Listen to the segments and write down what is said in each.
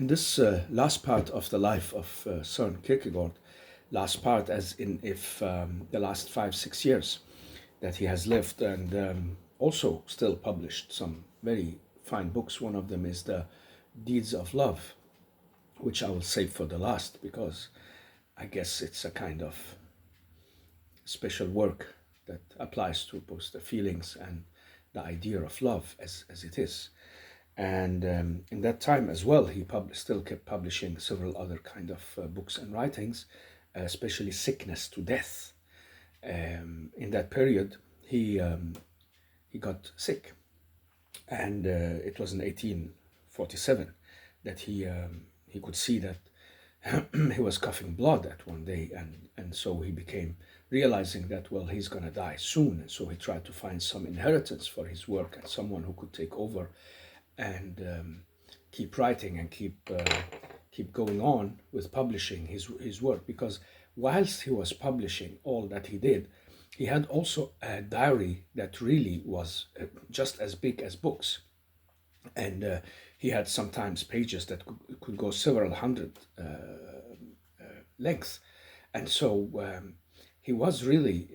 In this last part of the life of Soren Kierkegaard, last part as in if the last 5, 6 years that he has lived, and also still published some very fine books. One of them is the Deeds of Love, which I will save for the last because I guess it's a kind of special work that applies to both the feelings and the idea of love as it is. And in that time as well, he still kept publishing several other kind of books and writings, especially Sickness to Death. In that period, he got sick, and it was in 1847 that he could see that he was coughing blood at one day, and so he became realizing that, well, he's gonna die soon, and so he tried to find some inheritance for his work and someone who could take over and keep writing and keep going on with publishing his work, because whilst he was publishing all that he did, he had also a diary that really was just as big as books, and he had sometimes pages that could go several hundred length, and so he was really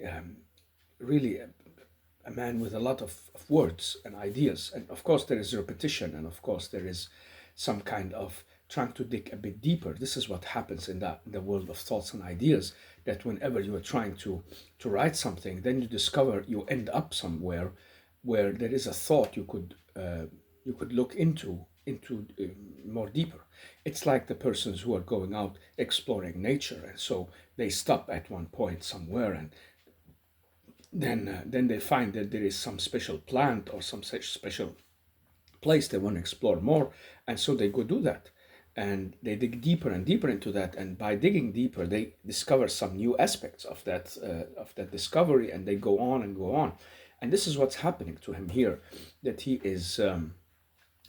a man with a lot of words and ideas. And of course, there is repetition, and of course, there is some kind of trying to dig a bit deeper. This is what happens in the world of thoughts and ideas, that whenever you are trying to write something, then you discover you end up somewhere where there is a thought you could look into more deeper. It's like the persons who are going out exploring nature, and so they stop at one point somewhere, and then they find that there is some special plant or some such special place they want to explore more, and so they go do that, and they dig deeper and deeper into that, and by digging deeper they discover some new aspects of that discovery, and they go on and go on. And this is what's happening to him here, that he is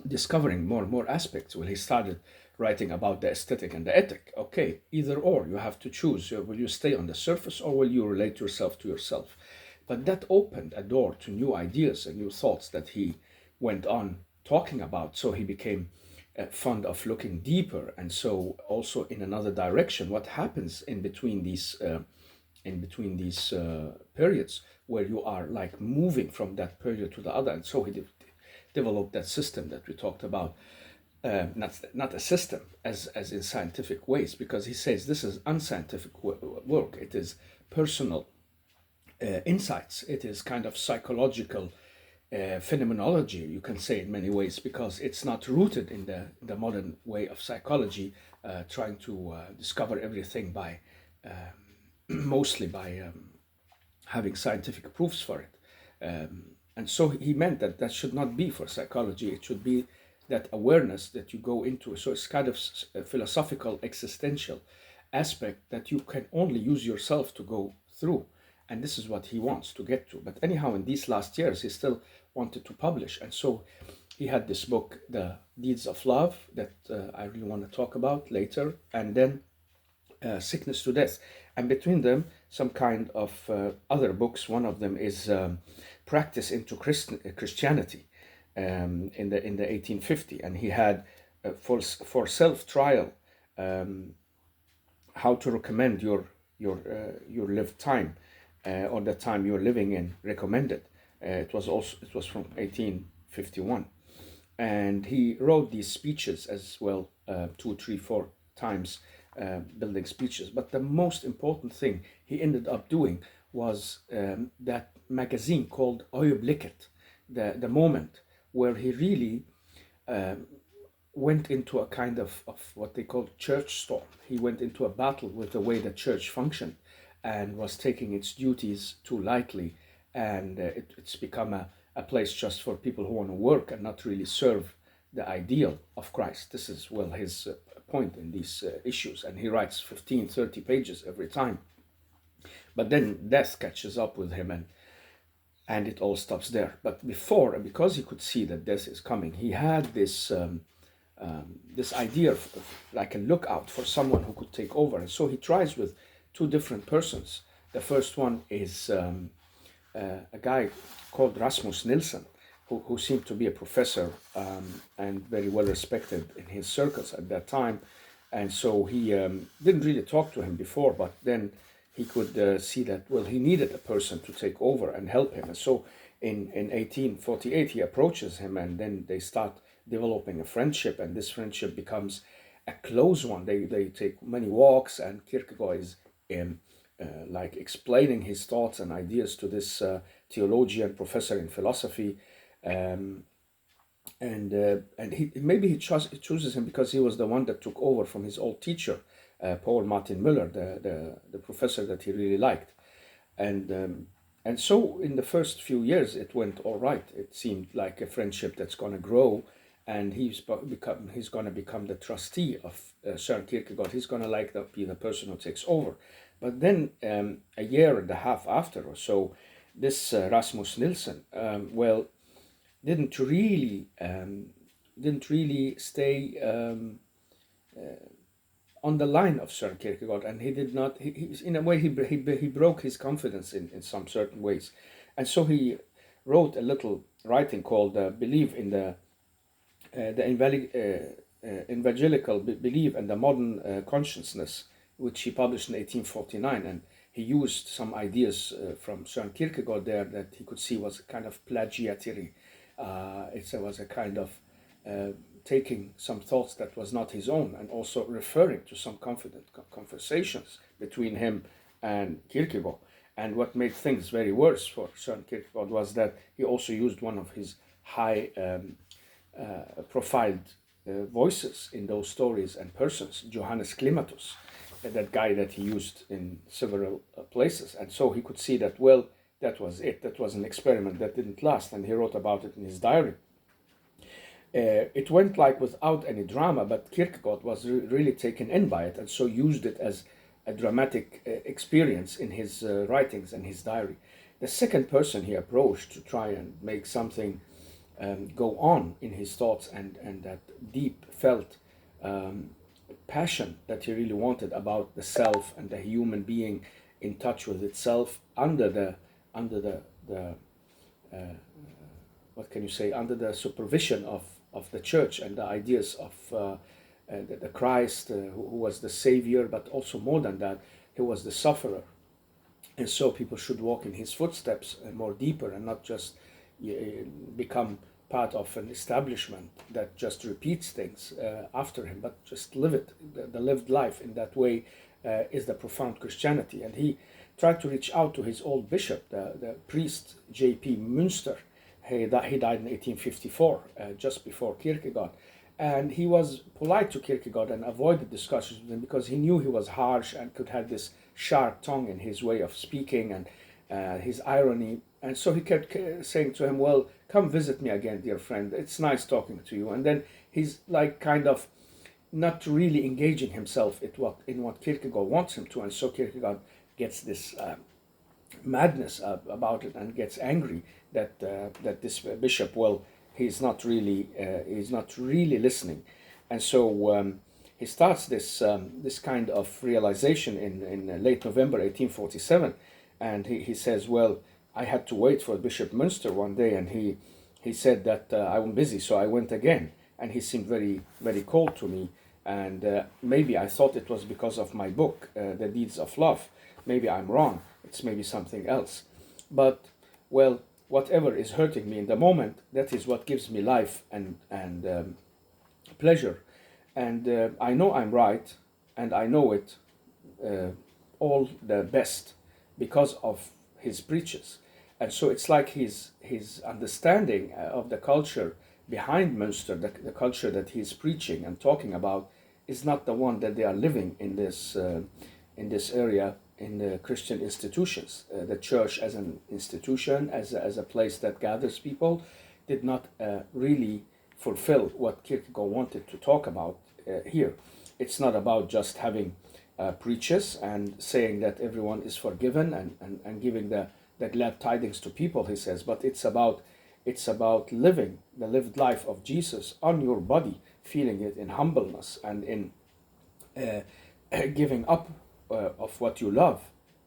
discovering more and more aspects. Well, he started writing about the aesthetic and the ethic. Okay, either or, you have to choose. Will you stay on the surface, or will you relate yourself to yourself? But that opened a door to new ideas and new thoughts that he went on talking about. So he became fond of looking deeper, and so also in another direction. What happens in between these periods, where you are like moving from that period to the other, and so he developed that system that we talked about. Not a system as in scientific ways, because he says this is unscientific work. It is personal insights. It is kind of psychological phenomenology, you can say, in many ways, because it's not rooted in the modern way of psychology, trying to discover everything by mostly by having scientific proofs for it. And so he meant that should not be for psychology. It should be that awareness that you go into. So it's kind of a philosophical, existential aspect that you can only use yourself to go through. And this is what he wants to get to. But anyhow, in these last years, he still wanted to publish. And so he had this book, The Deeds of Love, that I really want to talk about later. And then Sickness to Death. And between them, some kind of other books. One of them is Practice into Christianity in the 1850. And he had for self-trial, how to recommend your lived time, or the time you're living in recommended. It was from 1851, and he wrote these speeches as well, 2, 3, 4 times, building speeches. But the most important thing he ended up doing was that magazine called Øyeblikket, the moment, where he really went into a kind of what they call church storm. He went into a battle with the way the church functioned, and was taking its duties too lightly, and it's become a place just for people who want to work and not really serve the ideal of Christ. This is, well, his point in these issues, and he writes 15, 30 pages every time. But then death catches up with him, and it all stops there. But because he could see that death is coming, he had this this idea of like a lookout for someone who could take over. And so he tries with 2 different persons. The first one is a guy called Rasmus Nielsen, who seemed to be a professor and very well respected in his circles at that time. And so he didn't really talk to him before, but then he could see that, well, he needed a person to take over and help him. And so in 1848, he approaches him, and then they start developing a friendship, and this friendship becomes a close one. They take many walks, and Kierkegaard is like explaining his thoughts and ideas to this theologian professor in philosophy. And he chooses him because he was the one that took over from his old teacher, Paul Martin Müller, the professor that he really liked. And so in the first few years it went all right. It seemed like a friendship that's going to grow, and he's going to become the trustee of Soren Kierkegaard. He's going to be the person who takes over. But then a year and a half after or so, this Rasmus Nielsen, didn't really stay on the line of Soren Kierkegaard, and he did not. He in a way he broke his confidence in some certain ways, and so he wrote a little writing called "Believe in the Evangelical Belief and the Modern Consciousness," which he published in 1849, and he used some ideas from Soren Kierkegaard there that he could see was kind of plagiatory. It was a kind of taking some thoughts that was not his own, and also referring to some confident conversations between him and Kierkegaard. And what made things very worse for Soren Kierkegaard was that he also used one of his high profiled voices in those stories and persons, Johannes Climacus, that guy that he used in several places. And so he could see that, well, that was it. That was an experiment that didn't last, and he wrote about it in his diary. It went like without any drama, but Kierkegaard was really taken in by it, and so used it as a dramatic experience in his writings and his diary. The second person he approached to try and make something go on in his thoughts, and that deep felt passion that he really wanted about the self and the human being in touch with itself under the what can you say, under the supervision of the church and the ideas of the Christ, who was the Savior, but also more than that, he was the sufferer. And so people should walk in his footsteps more deeper, and not just become part of an establishment that just repeats things after him, but just live it. The lived life in that way is the profound Christianity. And he tried to reach out to his old bishop, the priest J.P. Münster. He died in 1854, just before Kierkegaard. And he was polite to Kierkegaard and avoided discussions with him because he knew he was harsh and could have this sharp tongue in his way of speaking and his irony. And so he kept saying to him, well, come visit me again, dear friend. It's nice talking to you. And then he's like kind of not really engaging himself in what Kierkegaard wants him to. And so Kierkegaard gets this madness about it and gets angry that this bishop, well, he's not really listening. And so he starts this kind of realization in late November 1847, and he says, well, I had to wait for Bishop Münster one day, and he said that I'm busy, so I went again, and he seemed very, very cold to me, and maybe I thought it was because of my book, The Deeds of Love. Maybe I'm wrong. It's maybe something else. But, well, whatever is hurting me in the moment, that is what gives me life and pleasure. And I know I'm right, and I know it all the best because of his preaches. And so it's like his understanding of the culture behind Münster, the culture that he's preaching and talking about, is not the one that they are living in this area in the Christian institutions. The church as an institution, as a place that gathers people, did not really fulfill what Kierkegaard wanted to talk about here. It's not about just having preachers and saying that everyone is forgiven and giving the glad tidings to people, he says, but it's about living the lived life of Jesus on your body, feeling it in humbleness and in giving up of what you love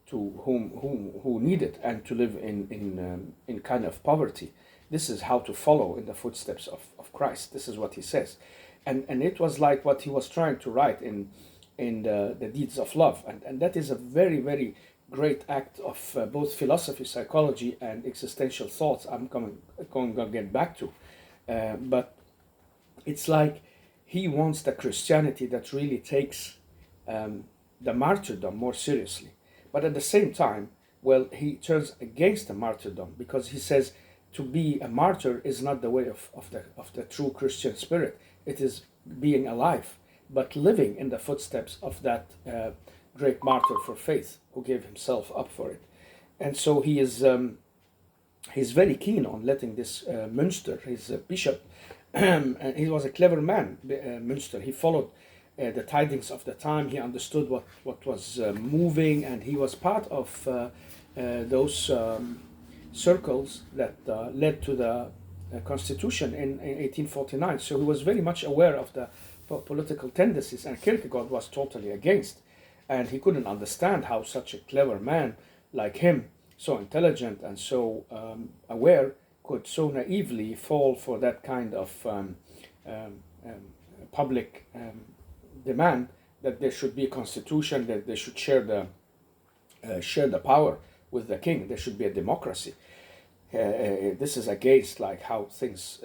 to who need it, and to live in kind of poverty. this is how to follow in the footsteps of Christ. This is what he says. And it was like what he was trying to write in the Deeds of Love. And that is a very, very great act of both philosophy, psychology, and existential thoughts I'm going to get back to. But it's like he wants the Christianity that really takes the martyrdom more seriously. But at the same time, well, he turns against the martyrdom, because he says to be a martyr is not the way of the true Christian spirit. It is being alive, but living in the footsteps of that great martyr for faith who gave himself up for it. And so he is he's very keen on letting this Münster, his bishop, and he was a clever man, Münster. He followed the tidings of the time. He understood what was moving, and he was part of those circles that led to the constitution in 1849. So he was very much aware of the political tendencies, and Kierkegaard was totally against. And he couldn't understand how such a clever man like him, so intelligent and so aware, could so naively fall for that kind of public demand that there should be a constitution, that they should share the power with the king. There should be a democracy. This is against like how things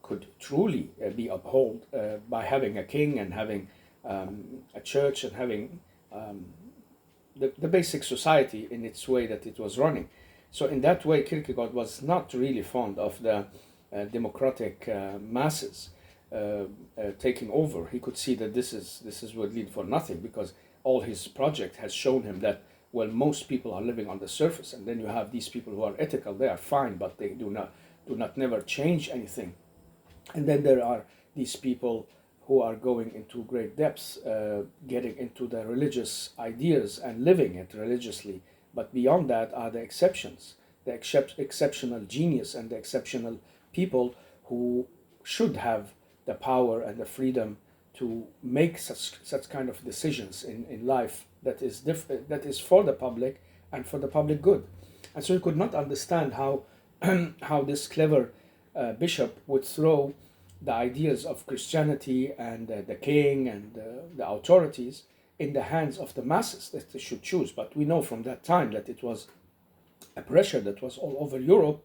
could truly be upheld by having a king and having a church and having the basic society in its way that it was running. So in that way, Kierkegaard was not really fond of the democratic masses taking over. He could see that this would lead for nothing, because all his project has shown him that, well, most people are living on the surface, and then you have these people who are ethical. They are fine, but they do not never change anything. And then there are these people who are going into great depths, getting into the religious ideas and living it religiously. But beyond that are the exceptions, the exceptional genius and the exceptional people who should have the power and the freedom to make such kind of decisions in life that is for the public and for the public good. And so he could not understand how how this clever bishop would throw the ideas of Christianity and the king and the authorities in the hands of the masses that they should choose. But we know from that time that it was a pressure that was all over Europe,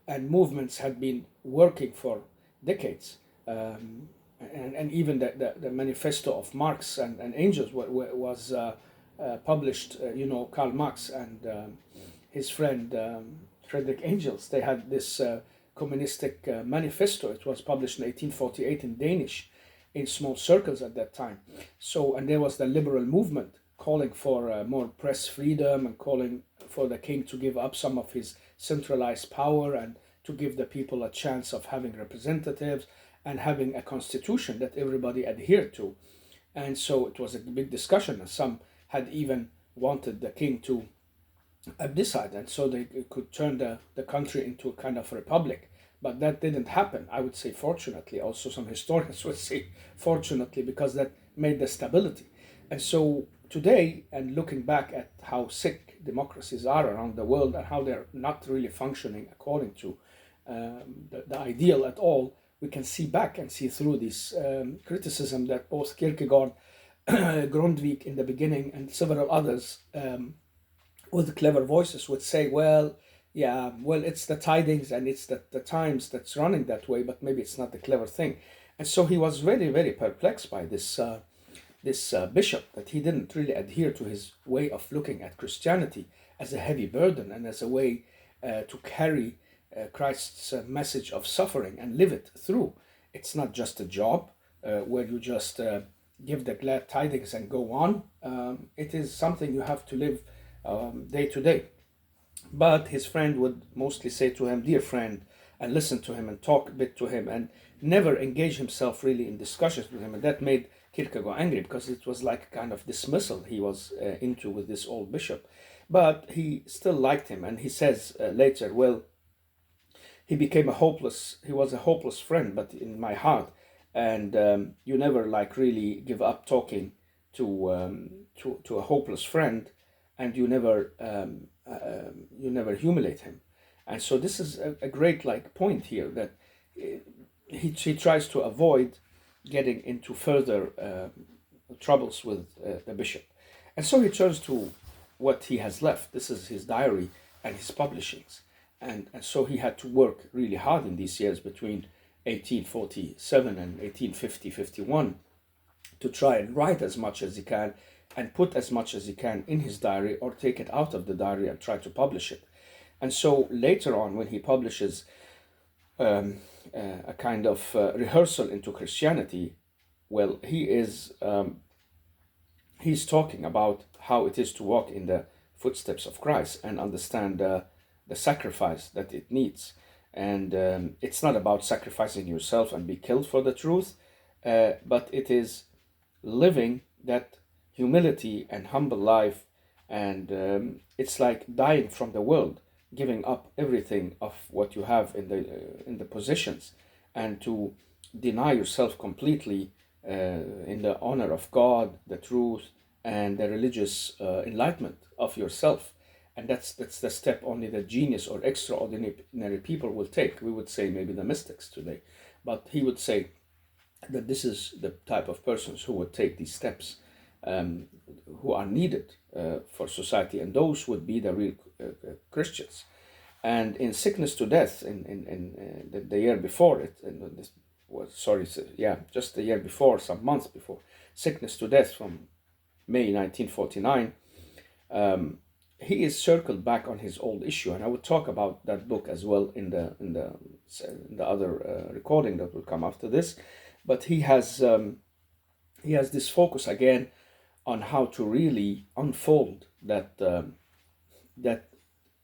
and movements had been working for decades. And even the manifesto of Marx and Engels was published. Karl Marx and his friend Friedrich Engels, they had this communistic manifesto. It was published in 1848 in Danish, in small circles at that time. So, and there was the liberal movement calling for more press freedom and calling for the king to give up some of his centralized power and to give the people a chance of having representatives and having a constitution that everybody adhered to. And so it was a big discussion, and some had even wanted the king to decide, and so they could turn the country into a kind of republic. But that didn't happen. I would say fortunately. Also some historians would say fortunately, because that made the stability. And so today, and looking back at how sick democracies are around the world and how they're not really functioning according to the ideal at all, we can see back and see through this criticism that both Kierkegaard, Grundtvig in the beginning, and several others with clever voices would say, well, it's the tidings and it's the times that's running that way, but maybe it's not the clever thing. And so he was very, very perplexed by this bishop, that he didn't really adhere to his way of looking at Christianity as a heavy burden and as a way to carry Christ's message of suffering and live it through. It's not just a job where you just give the glad tidings and go on. It is something you have to live day to day. But his friend would mostly say to him, dear friend, and listen to him and talk a bit to him and never engage himself really in discussions with him. And that made Kierkegaard angry, because it was like a kind of dismissal he was into with this old bishop. But he still liked him, and he says later, well, he was a hopeless friend, but in my heart, and you never really give up talking to a hopeless friend, and you never humiliate him. And so this is a great point here, that he tries to avoid getting into further troubles with the bishop. And so he turns to what he has left. This is his diary and his publishings. And so he had to work really hard in these years between 1847 and 1850-51 to try and write as much as he can and put as much as he can in his diary, or take it out of the diary and try to publish it. And so later on, when he publishes a kind of rehearsal into Christianity, well, he's talking about how it is to walk in the footsteps of Christ and understand the sacrifice that it needs. And it's not about sacrificing yourself and be killed for the truth, but it is living that humility and humble life. And it's like dying from the world, giving up everything of what you have in the possessions, and to deny yourself completely in the honor of God, the truth, and the religious enlightenment of yourself. And that's the step only the genius or extraordinary people will take. We would say maybe the mystics today, but he would say that this is the type of persons who would take these steps, who are needed for society, and those would be the real Christians. And in Sickness to Death, in the year before it, just the year before, some months before, Sickness to Death from May 1949, he is circled back on his old issue, and I would talk about that book as well in the other recording that will come after this. But he has this focus again on how to really unfold that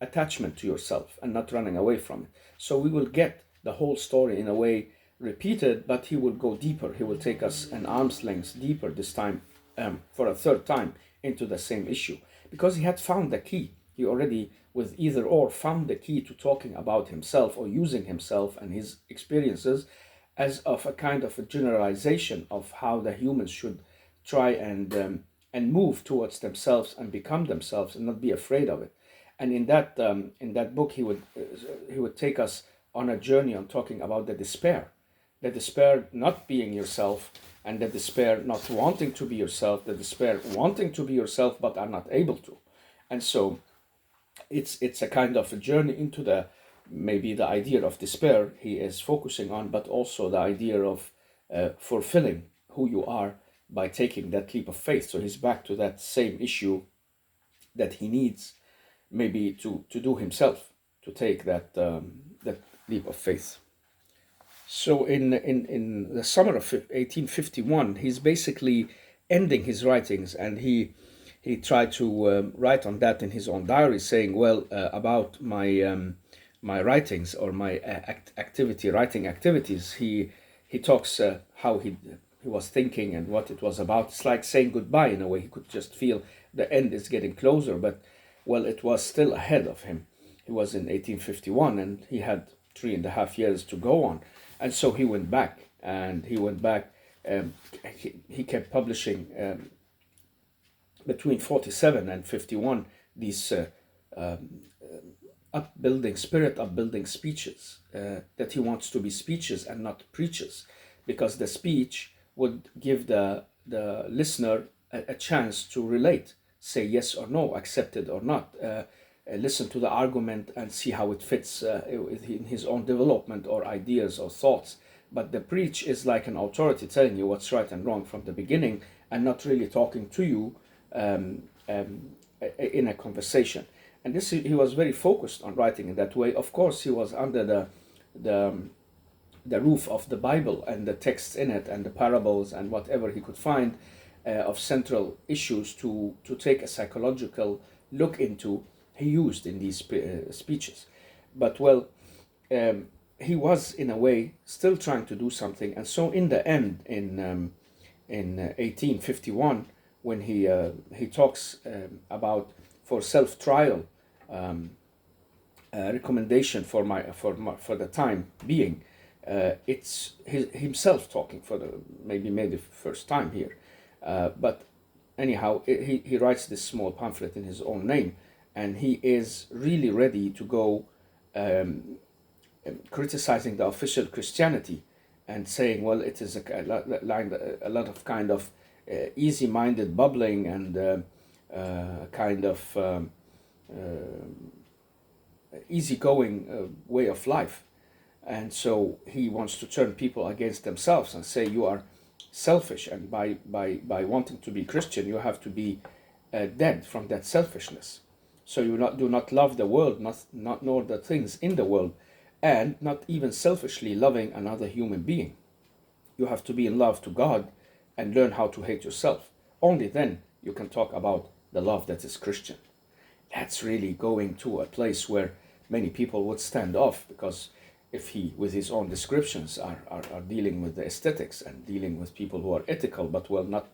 attachment to yourself and not running away from it. So we will get the whole story in a way repeated, but he will go deeper. He will take us an arm's length deeper this time, for a third time, into the same issue, because he had found the key. He already, with either or, found the key to talking about himself or using himself and his experiences as of a kind of a generalization of how the humans should try and move towards themselves and become themselves and not be afraid of it. And in that book, he would take us on a journey on talking about the despair not being yourself, and the despair not wanting to be yourself, the despair wanting to be yourself but are not able to. And so it's a kind of a journey into maybe the idea of despair he is focusing on, but also the idea of fulfilling who you are by taking that leap of faith. So he's back to that same issue that he needs maybe to do himself, to take that leap of faith. So in the summer of 1851, he's basically ending his writings, and he tried to write on that in his own diary, saying, well, about my writings or my writing activities. He talks how he was thinking and what it was about. It's like saying goodbye in a way. He could just feel the end is getting closer, but well, it was still ahead of him. He was in 1851, and he had 3.5 years to go on. And so he went back, he kept publishing between 47 and 51 these spirit upbuilding speeches that he wants to be speeches and not preaches, because the speech would give the listener a chance to relate, say yes or no, accept it or not, listen to the argument and see how it fits in his own development or ideas or thoughts. But the preach is like an authority telling you what's right and wrong from the beginning, and not really talking to you in a conversation. And this, he was very focused on writing in that way. Of course, he was under the roof of the Bible and the texts in it and the parables and whatever he could find of central issues to take a psychological look into. He used in these speeches. But well, he was in a way still trying to do something. And so in the end, in 1851, when he talks about for self-trial, recommendation for the time being, it's himself talking for maybe the first time here. But anyhow, he writes this small pamphlet in his own name, and he is really ready to go criticizing the official Christianity and saying, well, it is a lot of kind of easy-minded bubbling and kind of easygoing way of life. And so he wants to turn people against themselves and say you are selfish, and by wanting to be Christian you have to be dead from that selfishness. So you do not love the world, not nor the things in the world, and not even selfishly loving another human being. You have to be in love to God and learn how to hate yourself. Only then you can talk about the love that is Christian. That's really going to a place where many people would stand off, because if he, with his own descriptions, are dealing with the aesthetics and dealing with people who are ethical, but well, not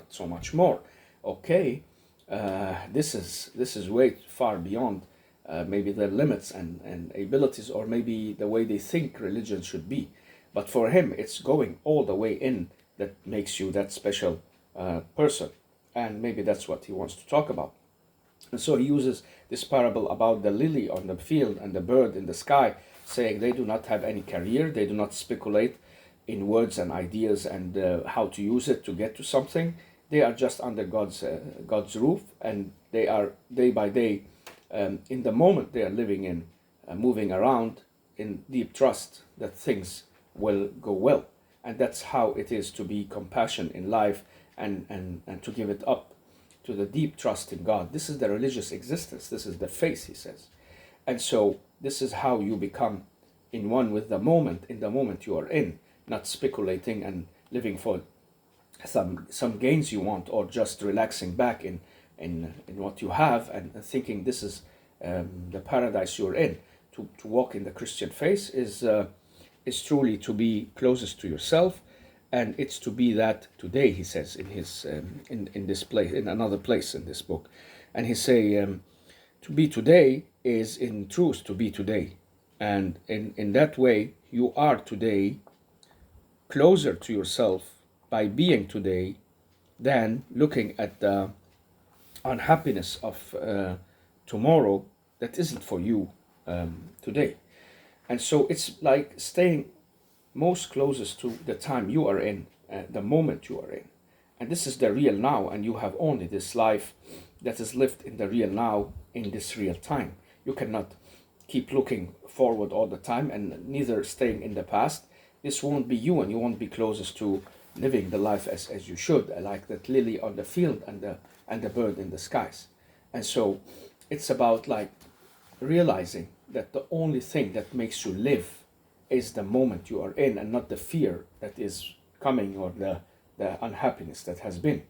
so much more. Okay, this is way far beyond maybe their limits and abilities, or maybe the way they think religion should be. But for him, it's going all the way in that makes you that special person. And maybe that's what he wants to talk about. And so he uses this parable about the lily on the field and the bird in the sky, saying they do not have any career, they do not speculate in words and ideas and how to use it to get to something. They are just under God's roof, and they are day by day, in the moment they are living in, moving around in deep trust that things will go well. And that's how it is to be compassionate in life and to give it up to the deep trust in God. This is the religious existence. This is the faith, he says. And so this is how you become in one with the moment, in the moment you are in, not speculating and living for some gains you want, or just relaxing back in what you have and thinking this is the paradise you're in. To walk in the Christian faith is truly to be closest to yourself, and it's to be that today, he says in his in this place, in another place in this book. And he say to be today is in truth to be today, and in that way you are today closer to yourself by being today than looking at the unhappiness of tomorrow that isn't for you today. And so it's like staying most closest to the time you are in, the moment you are in. And this is the real now, and you have only this life that is lived in the real now, in this real time. You cannot keep looking forward all the time and neither staying in the past. This won't be you, and you won't be closest to living the life as you should, like that lily on the field and the bird in the skies. And so it's about like realizing that the only thing that makes you live is the moment you are in, and not the fear that is coming, or the unhappiness that has been.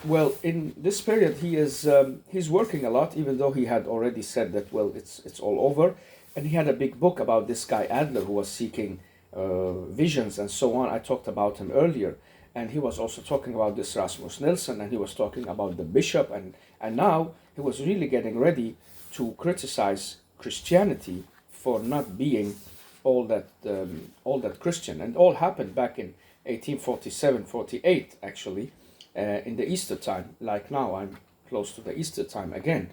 Well, in this period he's working a lot, even though he had already said that, well, it's all over. And he had a big book about this guy Adler, who was seeking visions and so on. I talked about him earlier, and he was also talking about this Rasmus Nielsen, and he was talking about the bishop, and now he was really getting ready to criticize Christianity for not being all that Christian. And all happened back in 1847-48, actually, in the Easter time. Like now, I'm close to the Easter time again.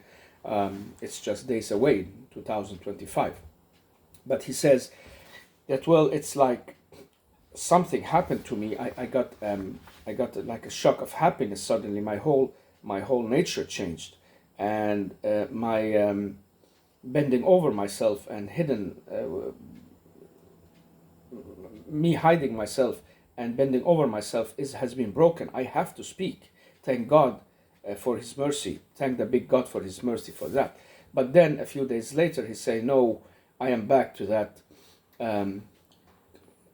It's just days away, 2025. But he says that, well, it's like something happened to me. I got like a shock of happiness suddenly. My whole nature changed, and my bending over myself and me hiding myself and bending over myself has been broken. I have to speak. Thank God for his mercy. Thank the big God for his mercy for that. But then a few days later he say, no, I am back to that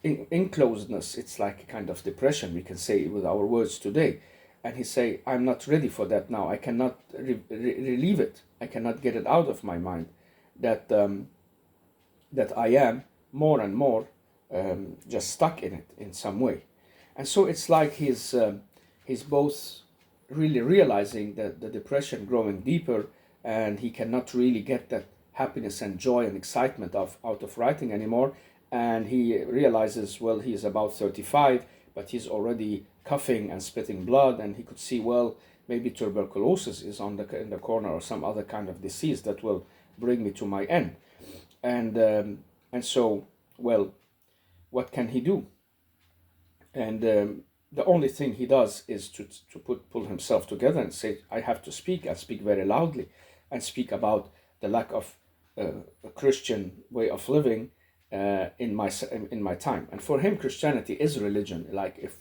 enclosedness. It's like a kind of depression, we can say with our words today. And he say, I'm not ready for that now. I cannot relieve it. I cannot get it out of my mind that that I am more and more just stuck in it in some way. And so it's like he's both really realizing that the depression growing deeper, and he cannot really get that happiness and joy and excitement out of writing anymore. And he realizes, well, he's about 35, but he's already coughing and spitting blood, and he could see, well, maybe tuberculosis is in the corner, or some other kind of disease that will bring me to my end. And so, well, what can he do? And the only thing he does is to pull himself together and say, I have to speak. I speak very loudly and speak about the lack of a Christian way of living in my time. And for him, Christianity is religion. Like, if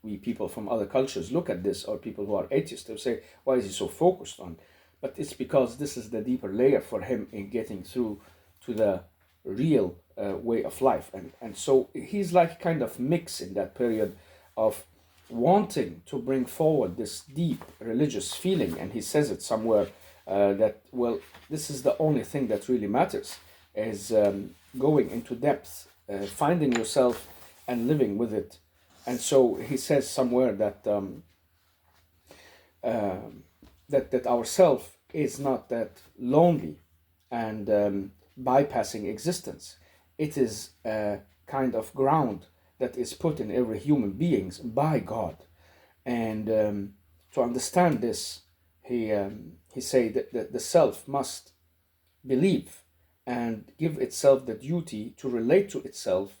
we people from other cultures look at this, or people who are atheists, they'll say, why is he so focused on? But it's because this is the deeper layer for him in getting through to the real way of life. And so he's like kind of mix in that period of wanting to bring forward this deep religious feeling. And he says it somewhere that, well, this is the only thing that really matters, is going into depth, finding yourself and living with it. And so he says somewhere that that our self is not that lonely and bypassing existence. It is a kind of ground that is put in every human being by God. And to understand this, he said that the self must believe and give itself the duty to relate to itself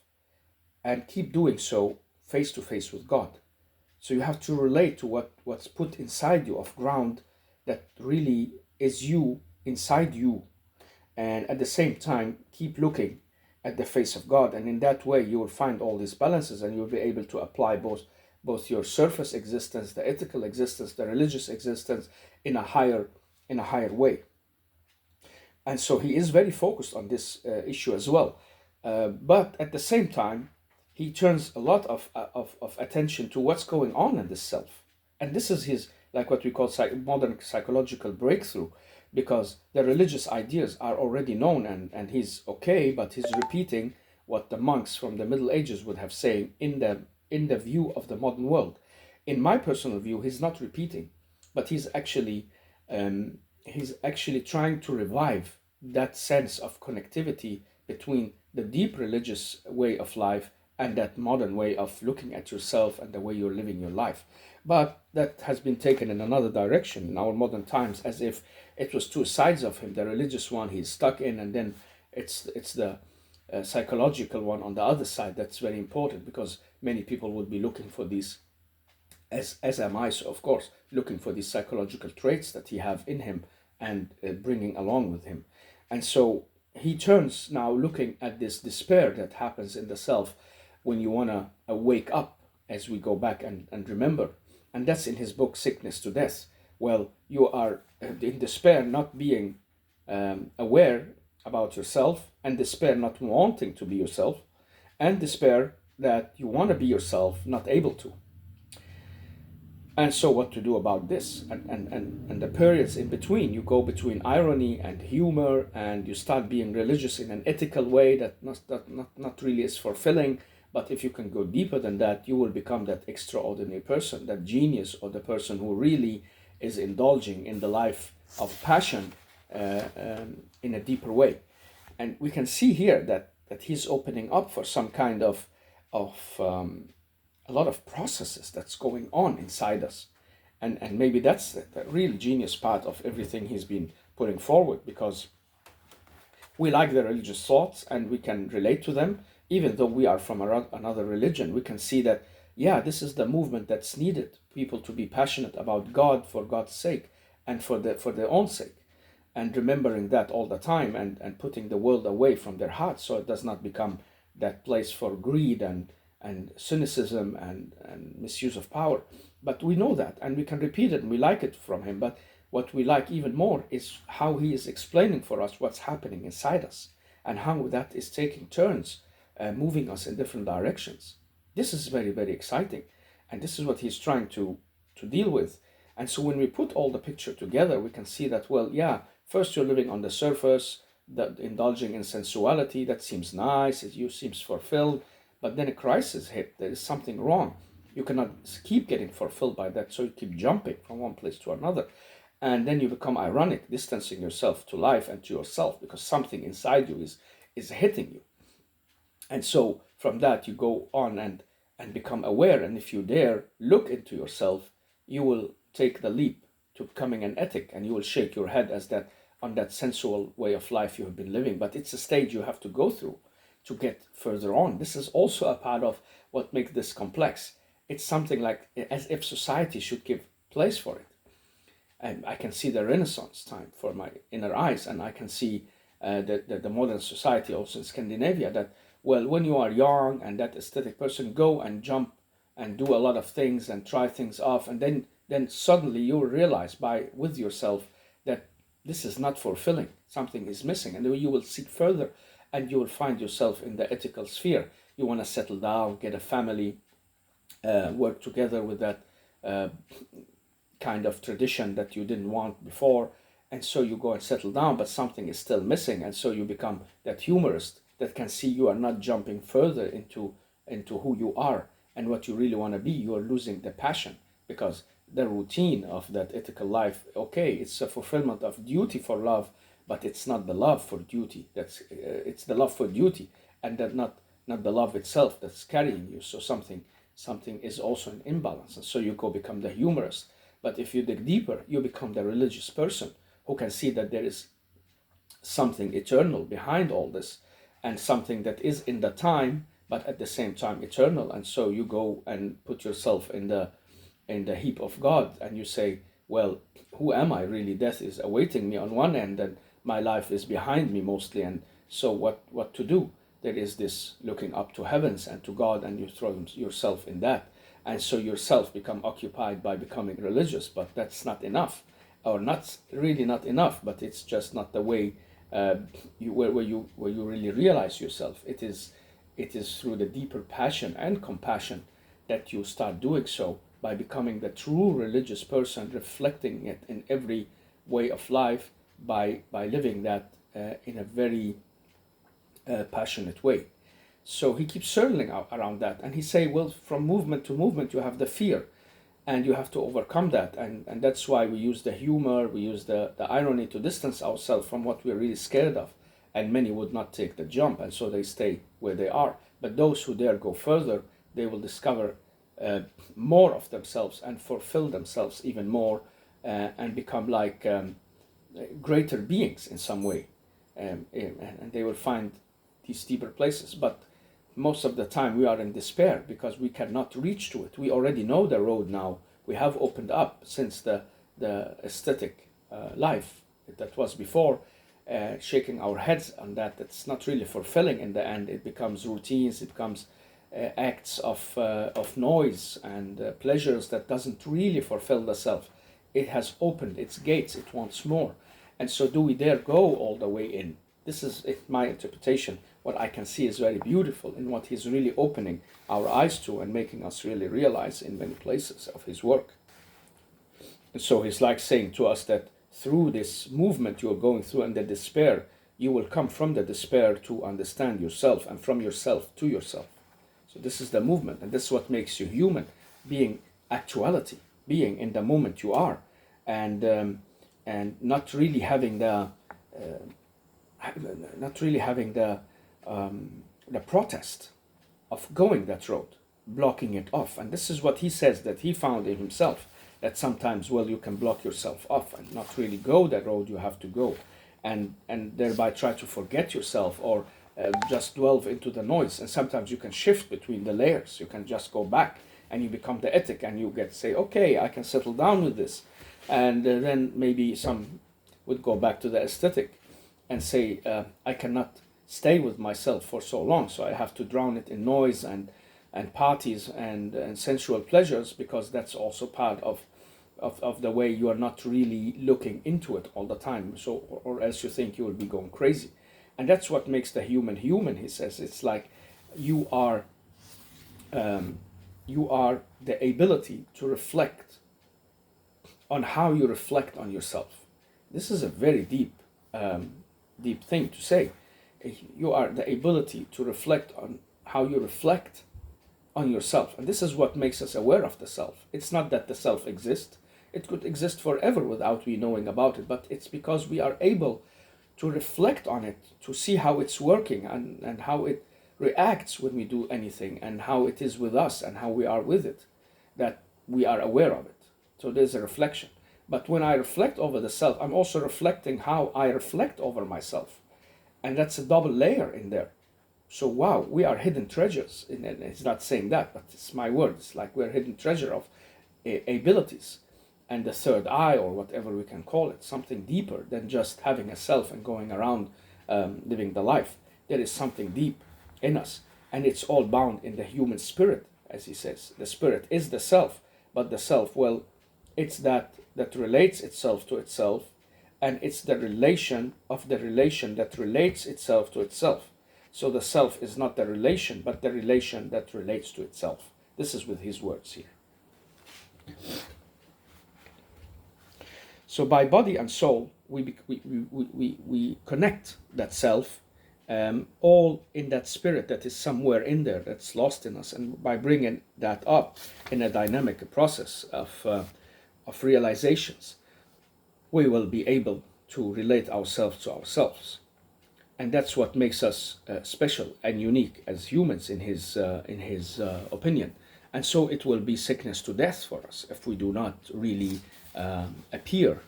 and keep doing so face to face with God. So you have to relate to what's put inside you of ground that really is you, inside you, and at the same time keep looking at the face of God. And in that way you will find all these balances, and you'll be able to apply both your surface existence, the ethical existence, the religious existence in a higher way. And so he is very focused on this issue as well. But at the same time, he turns a lot of attention to what's going on in this self. And this is his, like what we call modern psychological breakthrough, because the religious ideas are already known, and he's okay, but he's repeating what the monks from the Middle Ages would have said in the view of the modern world. In my personal view, he's not repeating, but he's actually trying to revive that sense of connectivity between the deep religious way of life and that modern way of looking at yourself and the way you're living your life. But that has been taken in another direction in our modern times, as if it was two sides of him. The religious one he's stuck in, and then it's the psychological one on the other side. That's very important, because many people would be looking for these, as am I, so of course, looking for these psychological traits that he have in him and bringing along with him. And so he turns now looking at this despair that happens in the self when you want to wake up, as we go back and remember. And that's in his book, Sickness to Death. Well, you are in despair, not being aware about yourself, and despair not wanting to be yourself, and despair that you want to be yourself, not able to. And so what to do about this? And the periods in between, you go between irony and humor, and you start being religious in an ethical way that not really is fulfilling. But if you can go deeper than that, you will become that extraordinary person, that genius, or the person who really is indulging in the life of passion in a deeper way. And we can see here that he's opening up for some kind of a lot of processes that's going on inside us. And maybe that's the real genius part of everything he's been putting forward, because we like the religious thoughts and we can relate to them. Even though we are from another religion, we can see that, yeah, this is the movement that's needed. People to be passionate about God for God's sake and for their own sake, and remembering that all the time, and putting the world away from their hearts, so it does not become that place for greed and cynicism and misuse of power. But we know that, and we can repeat it, and we like it from him. But what we like even more is how he is explaining for us what's happening inside us, and how that is taking turns, moving us in different directions. This is very, very exciting, and this is what he's trying to deal with. And so when we put all the picture together, we can see that, well, yeah, first you're living on the surface, indulging in sensuality, that seems nice, you seems fulfilled, but then a crisis hit, there is something wrong. You cannot keep getting fulfilled by that, so you keep jumping from one place to another. And then you become ironic, distancing yourself to life and to yourself, because something inside you is hitting you. And so from that you go on and become aware, and if you dare look into yourself, you will take the leap to becoming an ethic, and you will shake your head as that on that sensual way of life you have been living. But it's a stage you have to go through to get further on. This is also a part of what makes this complex. It's something like as if society should give place for it. And I can see the Renaissance time for my inner eyes, and I can see the modern society also in Scandinavia, that, well, when you are young and that aesthetic person, go and jump and do a lot of things and try things off, and then suddenly you will realize with yourself that this is not fulfilling, something is missing, and you will seek further, and you will find yourself in the ethical sphere. You want to settle down, get a family, work together with that kind of tradition that you didn't want before, and so you go and settle down, but something is still missing, and so you become that humorist that can see you are not jumping further into who you are and what you really want to be. You are losing the passion, because the routine of that ethical life, okay, it's a fulfillment of duty for love, but it's not the love for duty. It's the love for duty, and that not the love itself that's carrying you. So something is also an imbalance, and so you go become the humorist. But if you dig deeper, you become the religious person who can see that there is something eternal behind all this, and something that is in the time, but at the same time eternal. And so you go and put yourself in the heap of God, and you say, well, who am I really? Death is awaiting me on one end, and my life is behind me mostly. And so what to do? There is this looking up to heavens and to God, and you throw yourself in that. And so yourself become occupied by becoming religious, but that's not enough, or not really not enough, but it's just not the way where you really realize yourself. It is through the deeper passion and compassion that you start doing so, by becoming the true religious person, reflecting it in every way of life, by living that in a very passionate way. So he keeps circling around that, and he say, well, from movement to movement you have the fear, and you have to overcome that, and that's why we use the humor, we use the irony to distance ourselves from what we're really scared of. And many would not take the jump, and so they stay where they are. But those who dare go further, they will discover more of themselves and fulfill themselves even more, and become like greater beings in some way, and they will find these deeper places. But most of the time we are in despair because we cannot reach to it. We already know the road now. We have opened up since the aesthetic life that was before, shaking our heads on that. It's not really fulfilling in the end. It becomes routines, it becomes acts of noise and pleasures that doesn't really fulfill the self. It has opened its gates, it wants more. And so do we dare go all the way in? This is my interpretation. What I can see is very beautiful in what he's really opening our eyes to and making us really realize in many places of his work. And so he's like saying to us that through this movement you're going through and the despair, you will come from the despair to understand yourself, and from yourself to yourself. So this is the movement, and this is what makes you human, being actuality, being in the moment you are, and not really having the protest of going that road, blocking it off. And this is what he says that he found in himself, that sometimes, well, you can block yourself off and not really go that road you have to go, and thereby try to forget yourself, or just delve into the noise. And sometimes you can shift between the layers. You can just go back and you become the ethic, and you get say, okay, I can settle down with this. And then maybe some would go back to the aesthetic and say, I cannot stay with myself for so long, so I have to drown it in noise and parties and sensual pleasures, because that's also part of the way you are not really looking into it all the time. So, or else you think you will be going crazy. And that's what makes the human human, he says. It's like you are the ability to reflect on how you reflect on yourself. This is a very deep thing to say. You are the ability to reflect on how you reflect on yourself. And this is what makes us aware of the self. It's not that the self exists. It could exist forever without we knowing about it, but it's because we are able to reflect on it, to see how it's working, and how it reacts when we do anything, and how it is with us and how we are with it, that we are aware of it. So there's a reflection. But when I reflect over the self, I'm also reflecting how I reflect over myself. And that's a double layer in there. So wow, we are hidden treasures. And it's not saying that, but it's my words. Like we're hidden treasure of abilities. And the third eye, or whatever we can call it, something deeper than just having a self and going around living the life. There is something deep in us. And it's all bound in the human spirit, as he says. The spirit is the self, but the self, well, it's that relates itself to itself, and it's the relation of the relation that relates itself to itself. So the self is not the relation, but the relation that relates to itself. This is with his words here. So by body and soul, we connect that self, all in that spirit that is somewhere in there, that's lost in us. And by bringing that up in a dynamic process of realizations, we will be able to relate ourselves to ourselves. And that's what makes us special and unique as humans in his opinion. And so it will be sickness to death for us if we do not really appear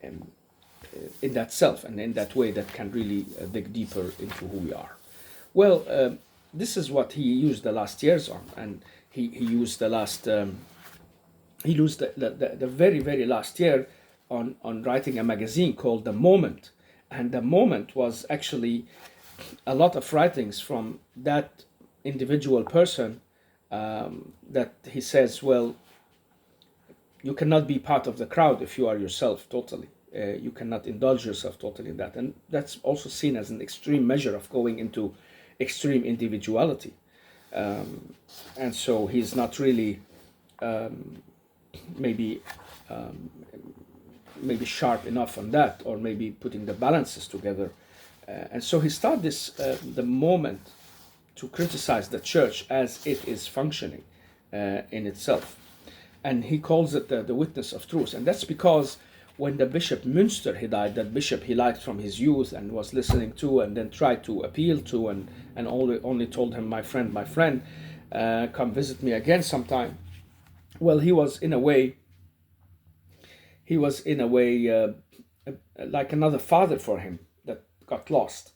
in that self and in that way that can really dig deeper into who we are. Well, this is what he used the last years on, and he used the last he used the very, very last year on writing a magazine called The Moment. And The Moment was actually a lot of writings from that individual person that he says, well, you cannot be part of the crowd if you are yourself totally. You cannot indulge yourself totally in that. And that's also seen as an extreme measure of going into extreme individuality. And so he's not really maybe sharp enough on that, or maybe putting the balances together. And so he started this, The Moment, to criticize the church as it is functioning in itself. And he calls it the witness of truth. And that's because when the Bishop Münster, he died, that bishop he liked from his youth and was listening to and then tried to appeal to, and only told him, my friend, come visit me again sometime. Well, he was in a way like another father for him that got lost.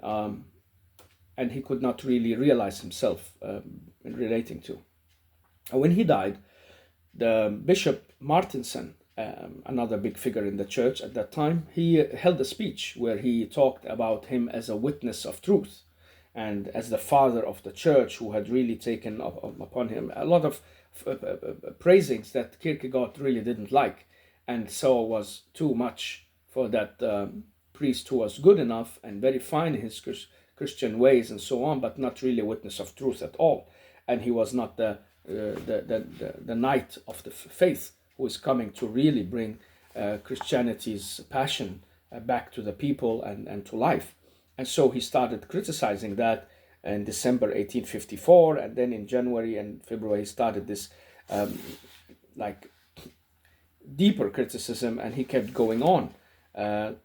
And he could not really realize himself in relating to. And when he died, the Bishop Martinson, another big figure in the church at that time, he held a speech where he talked about him as a witness of truth and as the father of the church, who had really taken upon him a lot of praisings that Kierkegaard really didn't like, and so was too much for that priest who was good enough and very fine in his Christian ways and so on, but not really a witness of truth at all. And he was not the knight of the faith who is coming to really bring Christianity's passion back to the people and to life. And so he started criticizing that in December 1854, and then in January and February he started this deeper criticism, and he kept going on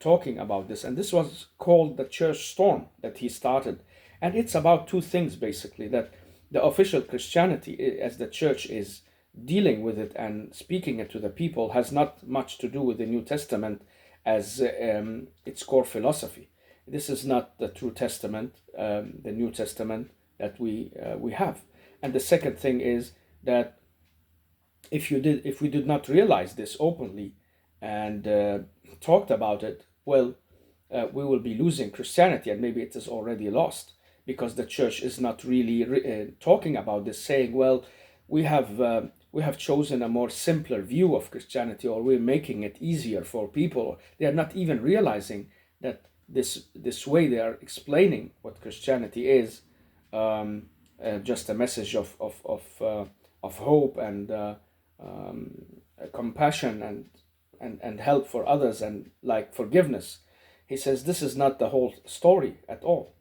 talking about this. And this was called the church storm that he started. And it's about two things basically: that the official Christianity, as the church is dealing with it and speaking it to the people, has not much to do with the New Testament as its core philosophy. This is not the true Testament, the New Testament that we have. And the second thing is that if we did not realize this openly and talked about it, well, we will be losing Christianity, and maybe it is already lost, because the church is not really talking about this, saying, well, we have chosen a more simpler view of Christianity, or we're making it easier for people. They are not even realizing that this way they are explaining what Christianity is, just a message of hope and compassion and help for others, and like forgiveness. He says this is not the whole story at all.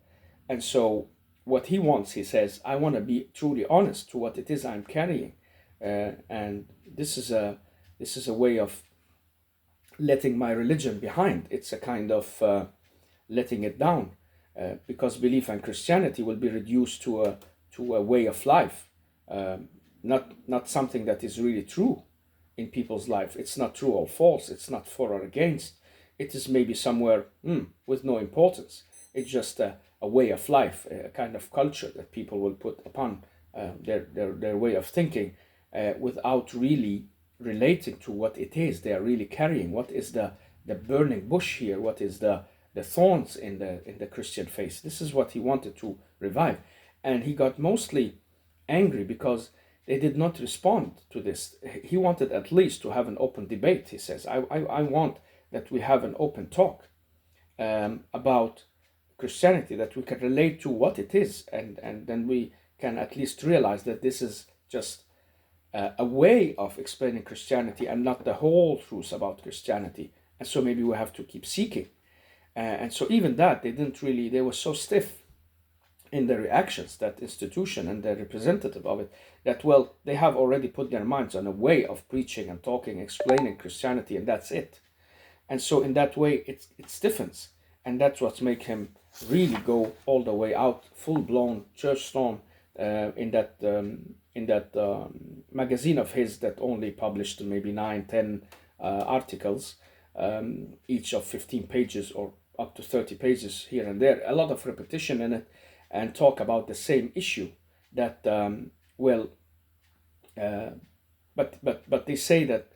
And so what he wants, he says, I want to be truly honest to what it is I'm carrying, and this is a way of letting my religion behind. It's a kind of letting it down, because belief and Christianity will be reduced to a way of life, not something that is really true. in people's life. It's not true or false. It's not for or against. It is maybe somewhere with no importance. It's just a way of life, a kind of culture that people will put upon their way of thinking without really relating to what it is they are really carrying. What is the burning bush here? What is the thorns in the Christian faith? This is what he wanted to revive. And he got mostly angry because they did not respond to this. He wanted at least to have an open debate. He says, I want that we have an open talk about Christianity, that we can relate to what it is, and then we can at least realize that this is just a way of explaining Christianity and not the whole truth about Christianity. And so maybe we have to keep seeking. And so even that, they were so stiff in their reactions, that institution and the representative of it, that, well, they have already put their minds on a way of preaching and talking, explaining Christianity, and that's it. And so in that way, it stiffens. And that's what makes him really go all the way out, full-blown church storm in that magazine of his that only published maybe 9-10 articles, each of 15 pages or up to 30 pages here and there, a lot of repetition in it, and talk about the same issue that but they say that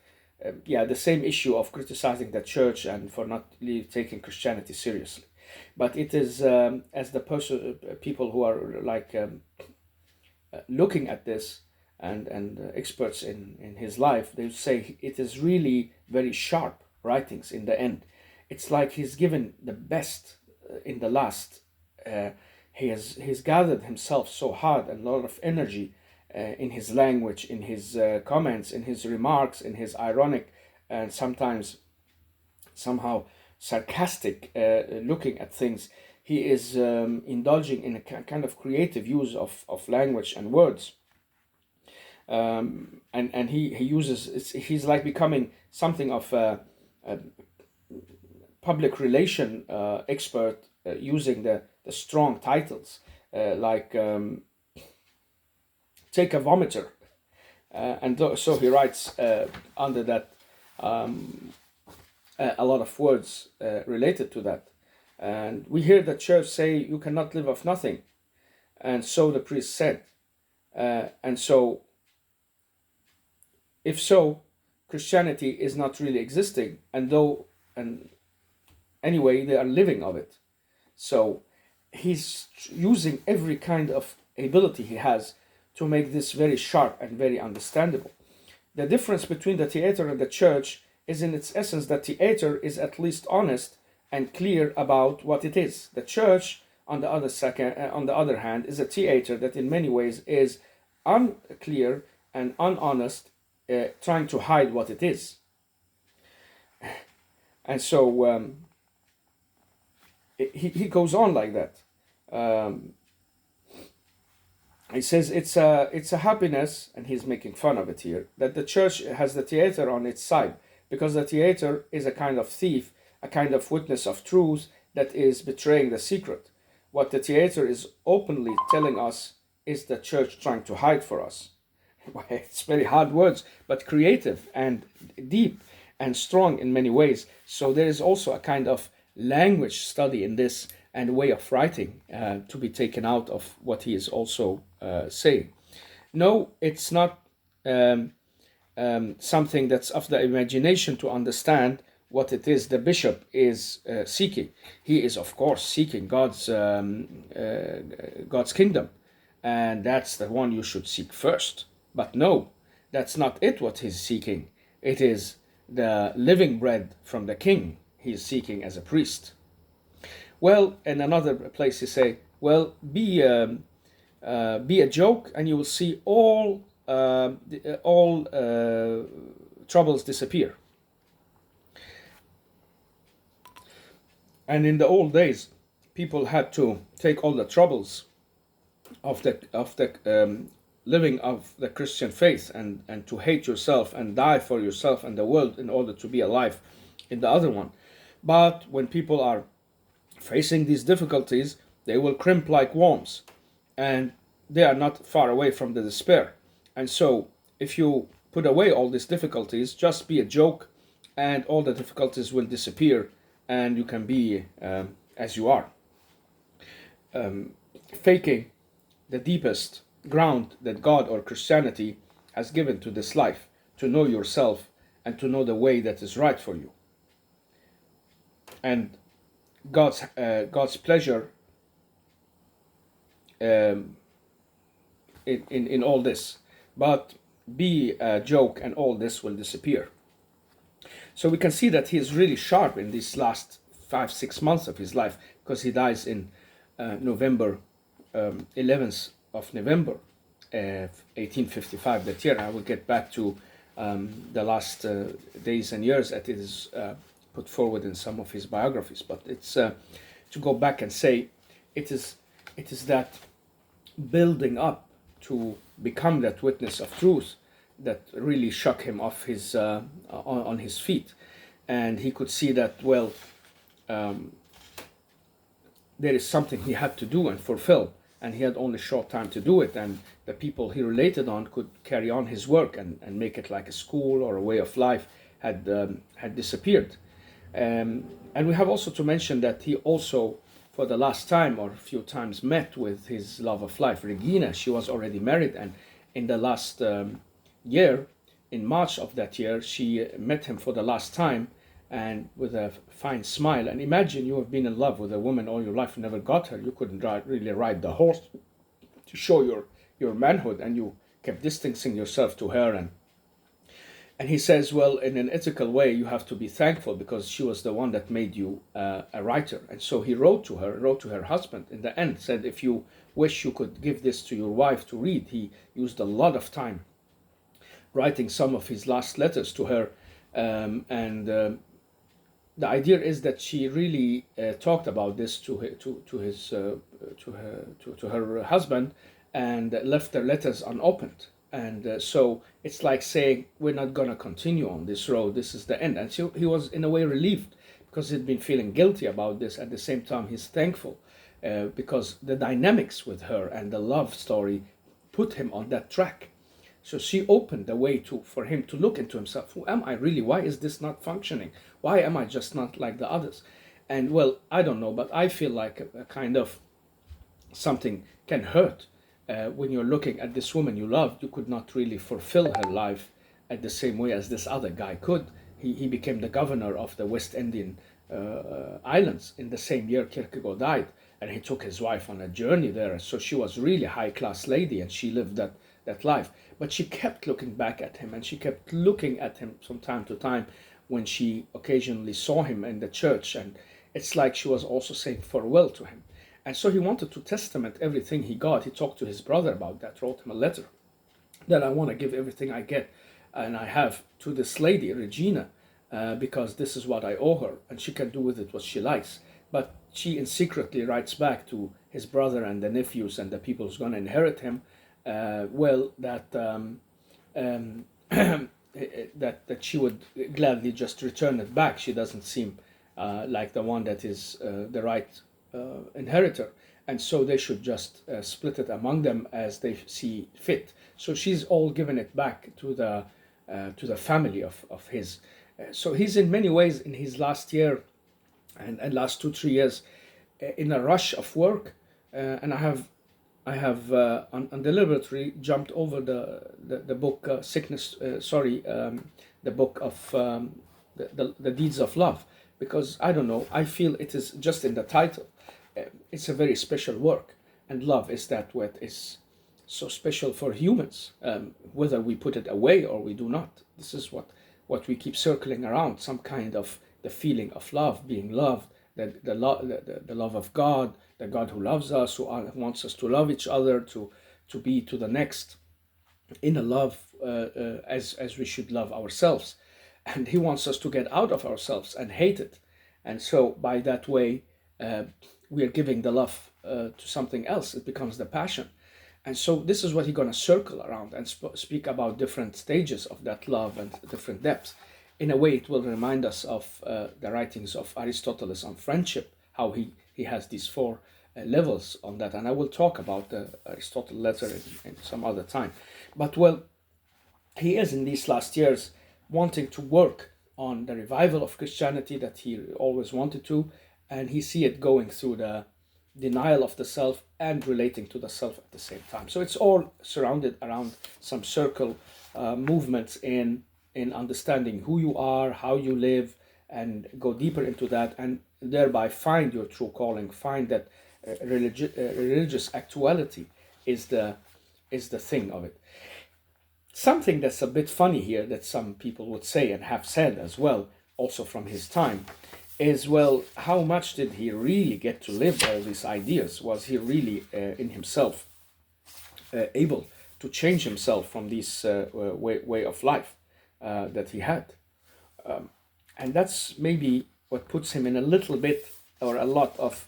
the same issue of criticizing the church and for not really taking Christianity seriously. But it is as the people who are like looking at this and experts in his life, they say it is really very sharp writings in the end. It's like he's given the best in the last. He's gathered himself so hard and a lot of energy in his language, in his comments, in his remarks, in his ironic and sometimes somehow sarcastic looking at things. He is indulging in a kind of creative use of language and words. And he uses, he's like becoming something of a public relation expert, using the strong titles like take a vomiter, so he writes under that a lot of words related to that. And we hear the church say you cannot live off nothing, and so the priest said, and so if so, Christianity is not really existing, and anyway they are living of it. So he's using every kind of ability he has to make this very sharp and very understandable. The difference between the theater and the church is in its essence that theater is at least honest and clear about what it is. The church, on the other hand, is a theater that in many ways is unclear and unhonest, trying to hide what it is. And so he goes on like that. He says it's a happiness, and he's making fun of it here, that the church has the theater on its side, because the theater is a kind of thief, a kind of witness of truth that is betraying the secret. What the theater is openly telling us is the church trying to hide for us. It's very hard words, but creative and deep and strong in many ways. So there is also a kind of language study in this and way of writing to be taken out of what he is also saying. No, it's not something that's of the imagination to understand what it is the bishop is seeking. He is, of course, seeking God's kingdom, and that's the one you should seek first. But no, that's not it what he's seeking. It is the living bread from the king he's seeking as a priest. Well, in another place he say, well, be a joke, and you will see all troubles disappear. And in the old days, people had to take all the troubles of the living of the Christian faith, and to hate yourself and die for yourself and the world in order to be alive in the other one. But when people are facing these difficulties, they will crimp like worms, and they are not far away from the despair. And so if you put away all these difficulties, just be a joke, and all the difficulties will disappear, and you can be as you are. Faking the deepest ground that God or Christianity has given to this life, to know yourself and to know the way that is right for you. And God's pleasure in all this. But be a joke and all this will disappear. So we can see that he is really sharp in these last 5-6 months of his life, because he dies in November 11th of November 1855 that year. I will get back to the last days and years that it is put forward in some of his biographies, but it's to go back and say it is that building up to become that witness of truth that really shook him off his on his feet, and he could see that there is something he had to do and fulfill, and he had only short time to do it, and the people he related on could carry on his work and make it like a school or a way of life had disappeared. And we have also to mention that he also, for the last time or a few times, met with his love of life, Regina. She was already married, and in the last year, in March of that year, she met him for the last time, and with a fine smile. And imagine you have been in love with a woman all your life, you never got her, you couldn't really ride the horse to show your manhood, and you kept distancing yourself to her. And he says, well, in an ethical way, you have to be thankful because she was the one that made you a writer. And so he wrote to her husband in the end, said, if you wish you could give this to your wife to read. He used a lot of time writing some of his last letters to her. The idea is that she really talked about this to her husband, and left their letters unopened. And so it's like saying, we're not going to continue on this road, this is the end. And so he was in a way relieved, because he'd been feeling guilty about this. At the same time, he's thankful because the dynamics with her and the love story put him on that track. So she opened the way for him to look into himself. Who am I really? Why is this not functioning? Why am I just not like the others? And well, I don't know, but I feel like a kind of something can hurt when you're looking at this woman you loved. You could not really fulfill her life at the same way as this other guy could. He became the governor of the West Indian islands in the same year Kierkegaard died, and he took his wife on a journey there. So she was really a high-class lady, and she lived that life. But she kept looking back at him, and she kept looking at him from time to time when she occasionally saw him in the church, and it's like she was also saying farewell to him. And so he wanted to testament everything he got. He talked to his brother about that, wrote him a letter, that I want to give everything I get and I have to this lady, Regina, because this is what I owe her, and she can do with it what she likes. But she secretly writes back to his brother and the nephews and the people who's going to inherit him, that she would gladly just return it back. She doesn't seem like the one that is the right inheritor, and so they should just split it among them as they see fit. So she's all given it back to the family of his. So he's in many ways in his last year and last 2-3 years in a rush of work, and I have deliberately jumped over the book the book of the deeds of love, because I don't know, I feel it is just in the title. It's a very special work, and love is that what is so special for humans, whether we put it away or we do not. This is what we keep circling around, some kind of the feeling of love, being loved, the love of God, the God who loves us, who wants us to love each other, to be to the next in a love as we should love ourselves. And he wants us to get out of ourselves and hate it. And so by that way, we are giving the love to something else. It becomes the passion. And so this is what he's going to circle around and speak about different stages of that love and different depths. In a way, it will remind us of the writings of Aristotle on friendship, how he has these 4 levels on that. And I will talk about the Aristotle letter in some other time. But well, he is in these last years wanting to work on the revival of Christianity that he always wanted to, and he see it going through the denial of the self and relating to the self at the same time. So it's all surrounded around some circle movements in understanding who you are, how you live, and go deeper into that, and thereby find your true calling, find that religious actuality is the thing of it. Something that's a bit funny here that some people would say and have said as well, also from his time, is, well, how much did he really get to live all these ideas? Was he really in himself able to change himself from this way of life that he had? And that's maybe what puts him in a little bit or a lot of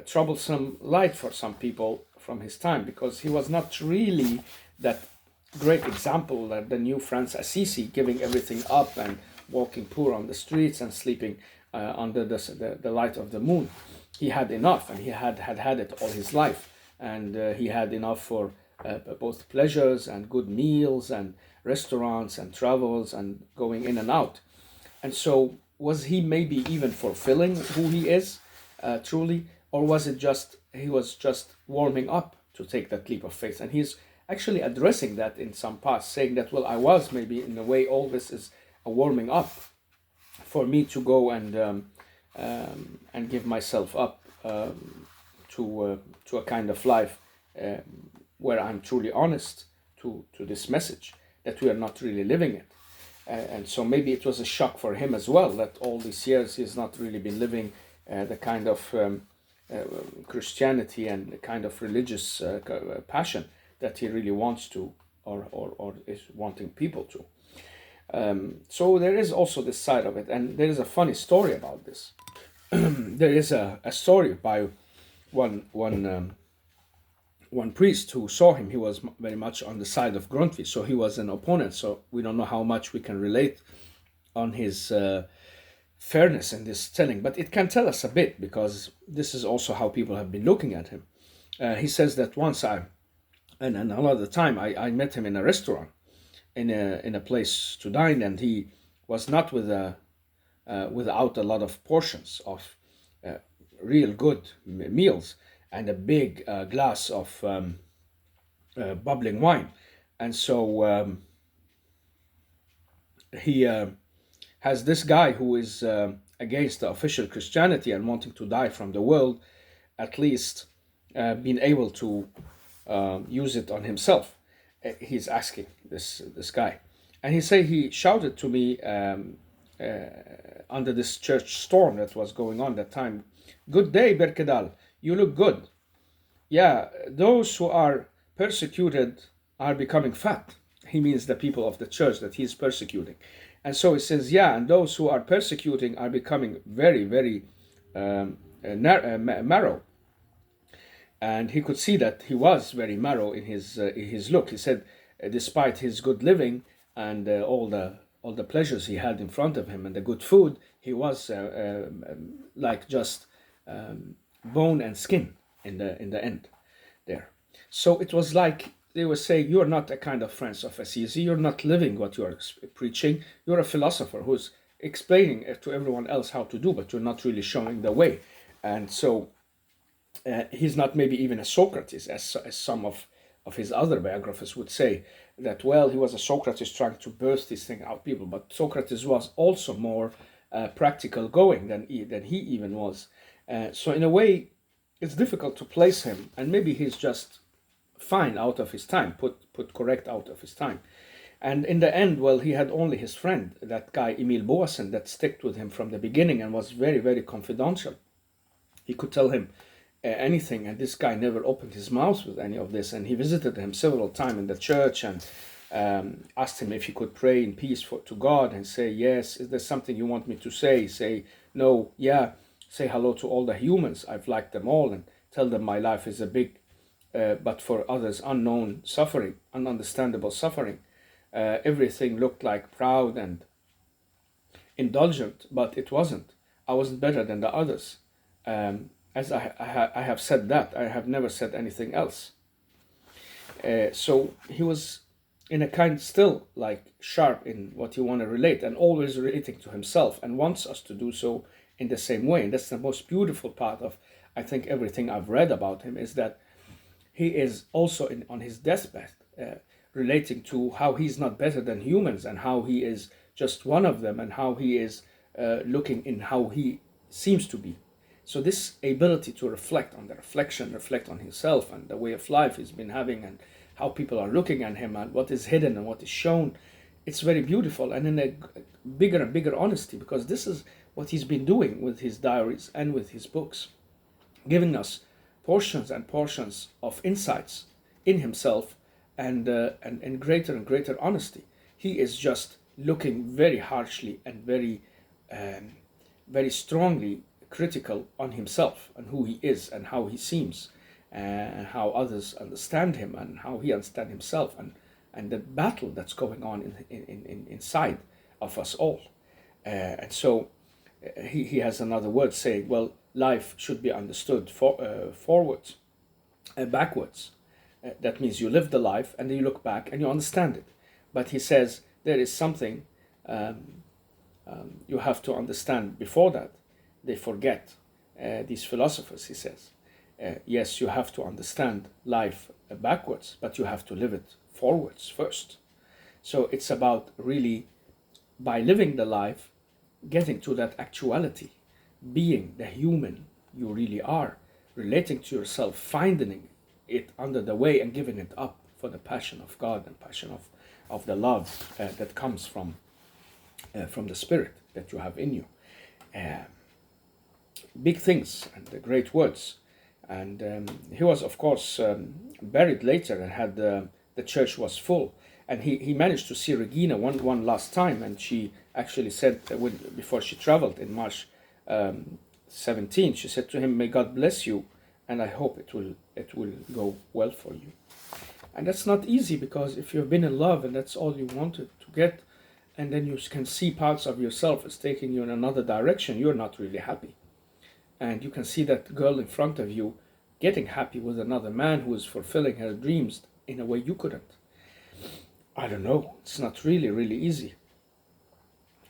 troublesome light for some people from his time, because he was not really that great example that the new Francis Assisi, giving everything up and walking poor on the streets and sleeping under the light of the moon. He had enough, and he had it all his life, and he had enough for both pleasures and good meals and restaurants and travels and going in and out. And so was he maybe even fulfilling who he is truly, or was it just he was just warming up to take that leap of faith? And he's actually addressing that in some parts, saying that, well, I was maybe in a way, all this is a warming up for me to go and give myself up to a kind of life where I'm truly honest to this message that we are not really living it. And so maybe it was a shock for him as well, that all these years he's not really been living the kind of Christianity and the kind of religious passion that he really wants to, or is wanting people to. So there is also this side of it, and there is a funny story about this. There is a story by one priest who saw him. He was very much on the side of Grundtvig, so he was an opponent. So we don't know how much we can relate on his fairness in this telling, but it can tell us a bit, because this is also how people have been looking at him. He says that once and a lot of the time I met him in a restaurant, in a place to dine, and he was not without a lot of portions of real good meals and a big glass of bubbling wine. And so he has this guy who is against the official Christianity and wanting to die from the world, at least being able to use it on himself. He's asking this guy, and he shouted to me under this church storm that was going on that time, "Good day, Berkedal, you look good. Yeah, those who are persecuted are becoming fat." He means the people of the church that he's persecuting. And so he says, yeah, and those who are persecuting are becoming very, very narrow. And he could see that he was very narrow in his look. He said, despite his good living and all the pleasures he had in front of him and the good food, he was like just bone and skin in the end there. So it was like they were saying, you're not a kind of Francis of Assisi, you're not living what you're preaching, you're a philosopher who's explaining to everyone else how to do, but you're not really showing the way. And so he's not maybe even a Socrates, as some of his other biographers would say, that, well, he was a Socrates trying to burst this thing out people, but Socrates was also more practical going than he even was. So in a way, it's difficult to place him, and maybe he's just fine out of his time, put correct out of his time. And in the end, well, he had only his friend, that guy Emil Boasen, that stuck with him from the beginning and was very, very confidential. He could tell him anything, and this guy never opened his mouth with any of this. And he visited him several times in the church and asked him if he could pray in peace to God and say, yes, is there something you want me to say? Say, no, yeah, say hello to all the humans. I've liked them all, and tell them my life is a big, but for others unknown suffering, ununderstandable suffering. Everything looked like proud and indulgent, but it wasn't. I wasn't better than the others. As I have said that, I have never said anything else. So he was in a kind still like sharp in what he want to relate, and always relating to himself, and wants us to do so in the same way. And that's the most beautiful part of, I think, everything I've read about him, is that he is also on his deathbed relating to how he's not better than humans, and how he is just one of them, and how he is looking in how he seems to be. So this ability to reflect on the reflection, reflect on himself and the way of life he's been having, and how people are looking at him, and what is hidden and what is shown, it's very beautiful, and in a bigger and bigger honesty, because this is what he's been doing with his diaries and with his books, giving us portions and portions of insights in himself, and in greater and greater honesty. He is just looking very harshly and very strongly critical on himself, and who he is, and how he seems, and how others understand him, and how he understands himself, and the battle that's going on inside of us all. And so he has another word saying, well, life should be understood forwards, backwards. That means you live the life and then you look back and you understand it. But he says there is something you have to understand before that. They forget, these philosophers, he says. Yes, you have to understand life backwards, but you have to live it forwards first. So it's about really, by living the life, getting to that actuality, being the human you really are, relating to yourself, finding it under the way, and giving it up for the passion of God, and passion of the love that comes from the Spirit that you have in you. Big things and the great words. And he was, of course, buried later, and had the church was full. And he managed to see Regina one last time, and she actually said, before she traveled in March 17, she said to him, "May God bless you, and I hope it will go well for you." And that's not easy, because if you've been in love and that's all you wanted to get, and then you can see parts of yourself as taking you in another direction, you're not really happy. And you can see that girl in front of you getting happy with another man who is fulfilling her dreams in a way you couldn't. I don't know. It's not really easy.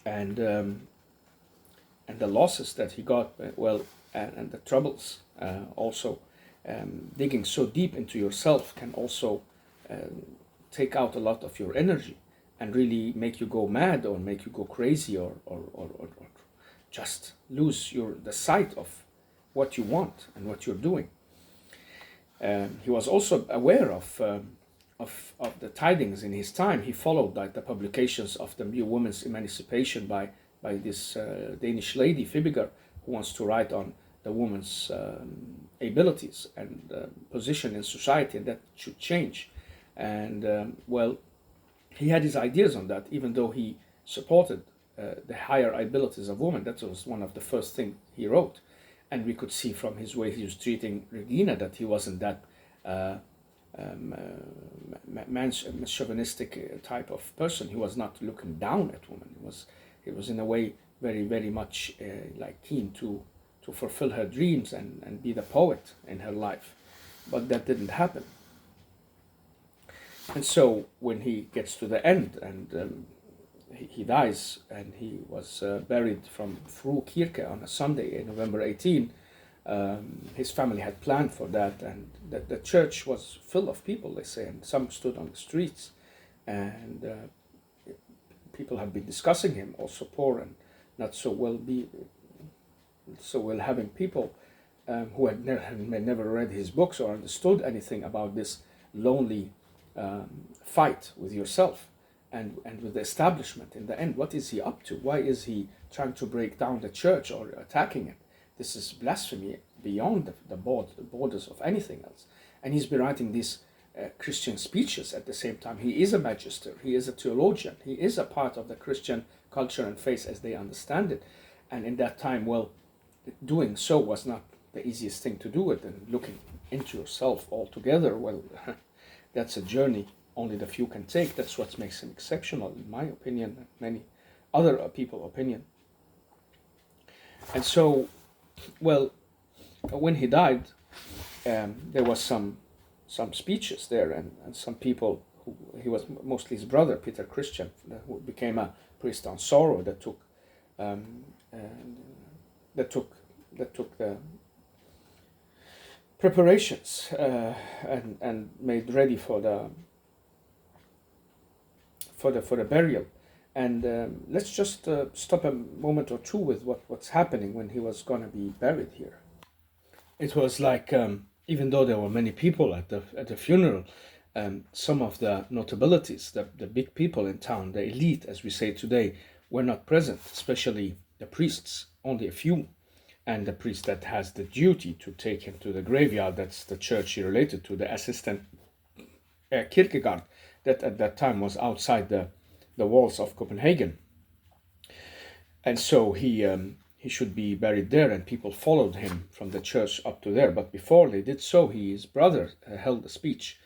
And the losses that he got, and the troubles also, digging so deep into yourself can also take out a lot of your energy, and really make you go mad, or make you go crazy, or just lose the sight of what you want and what you're doing. He was also aware of the tidings in his time. He followed the publications of the new women's emancipation by this Danish lady, Fibiger, who wants to write on the woman's abilities and position in society, and that should change. And he had his ideas on that, even though he supported the higher abilities of women. That was one of the first things he wrote. And we could see from his way he was treating Regina that he wasn't that chauvinistic type of person. He was not looking down at women. He was in a way very much keen to fulfill her dreams and be the poet in her life. But that didn't happen. And so when he gets to the end, and he dies, and he was buried from Fru Kirke on a Sunday, November 18. His family had planned for that, and the church was full of people, they say, and some stood on the streets, and people have been discussing him, also poor and not so well having people who had never read his books or understood anything about this lonely fight with yourself. And with the establishment in the end. What is he up to? Why is he trying to break down the church or attacking it? This is blasphemy beyond the borders of anything else. And he's been writing these Christian speeches at the same time. He is a magister, he is a theologian, he is a part of the Christian culture and faith as they understand it. And in that time, doing so was not the easiest thing to do it, and looking into yourself altogether, that's a journey only the few can take. That's what makes him exceptional, in my opinion, and many other people's opinion. And so, when he died, there was some speeches there, and some people he was mostly his brother, Peter Christian, who became a priest on sorrow, that took that took the preparations and made ready for the burial. And let's just stop a moment or two with what's happening when he was going to be buried here. It was like, even though there were many people at the funeral, some of the notabilities, the big people in town, the elite, as we say today, were not present, especially the priests, only a few. And the priest that has the duty to take him to the graveyard, that's the church he related to, the assistant Kirkegaard, that at that time was outside the walls of Copenhagen. And so he should be buried there, and people followed him from the church up to there. But before they did so, his brother held a speech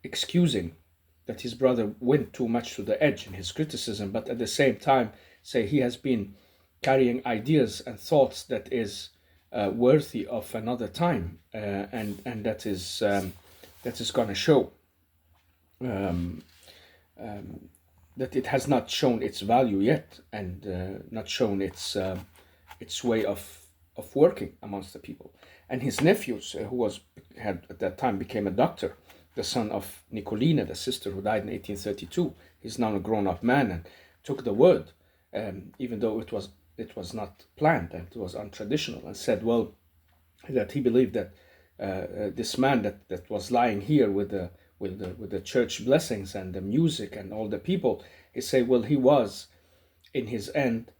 excusing that his brother went too much to the edge in his criticism, but at the same time say he has been carrying ideas and thoughts that is worthy of another time, and that is going to show that it has not shown its value yet, and not shown its way of working amongst the people. And his nephews, who had at that time became a doctor, the son of Nicoline, the sister who died in 1832, he's now a grown-up man, and took the word, even though it was not planned and it was untraditional, and said, well, that he believed that this man that was lying here with the church blessings and the music and all the people, he said, well, he was in his end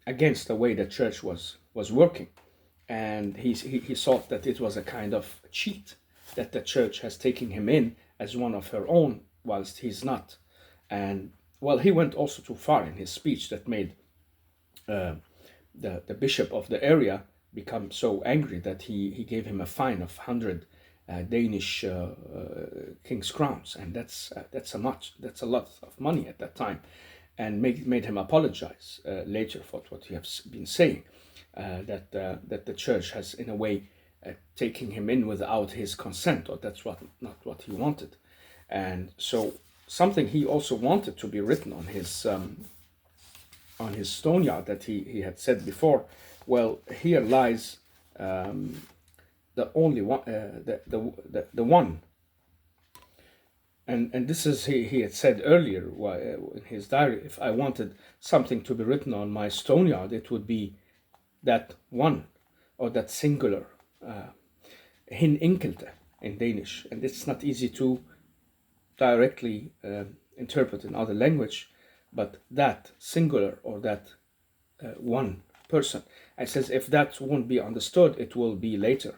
against the way the church was working, and he thought that it was a kind of cheat, that the church has taken him in as one of her own whilst he's not. And well, he went also too far in his speech that made the bishop of the area become so angry that he gave him a fine of 100 Danish king's crowns, and that's a lot of money at that time, and made him apologize later for what he has been saying, that the church has in a way taking him in without his consent, or that's not what he wanted. And so something he also wanted to be written on his stone yard, that he had said before, well, here lies the only one, the one. And this is, he had said earlier in his diary, if I wanted something to be written on my stone yard, it would be that one, or that singular, hin enkelte in Danish. And it's not easy to directly interpret in other language, but that singular, or that one person. I says, if that won't be understood, it will be later.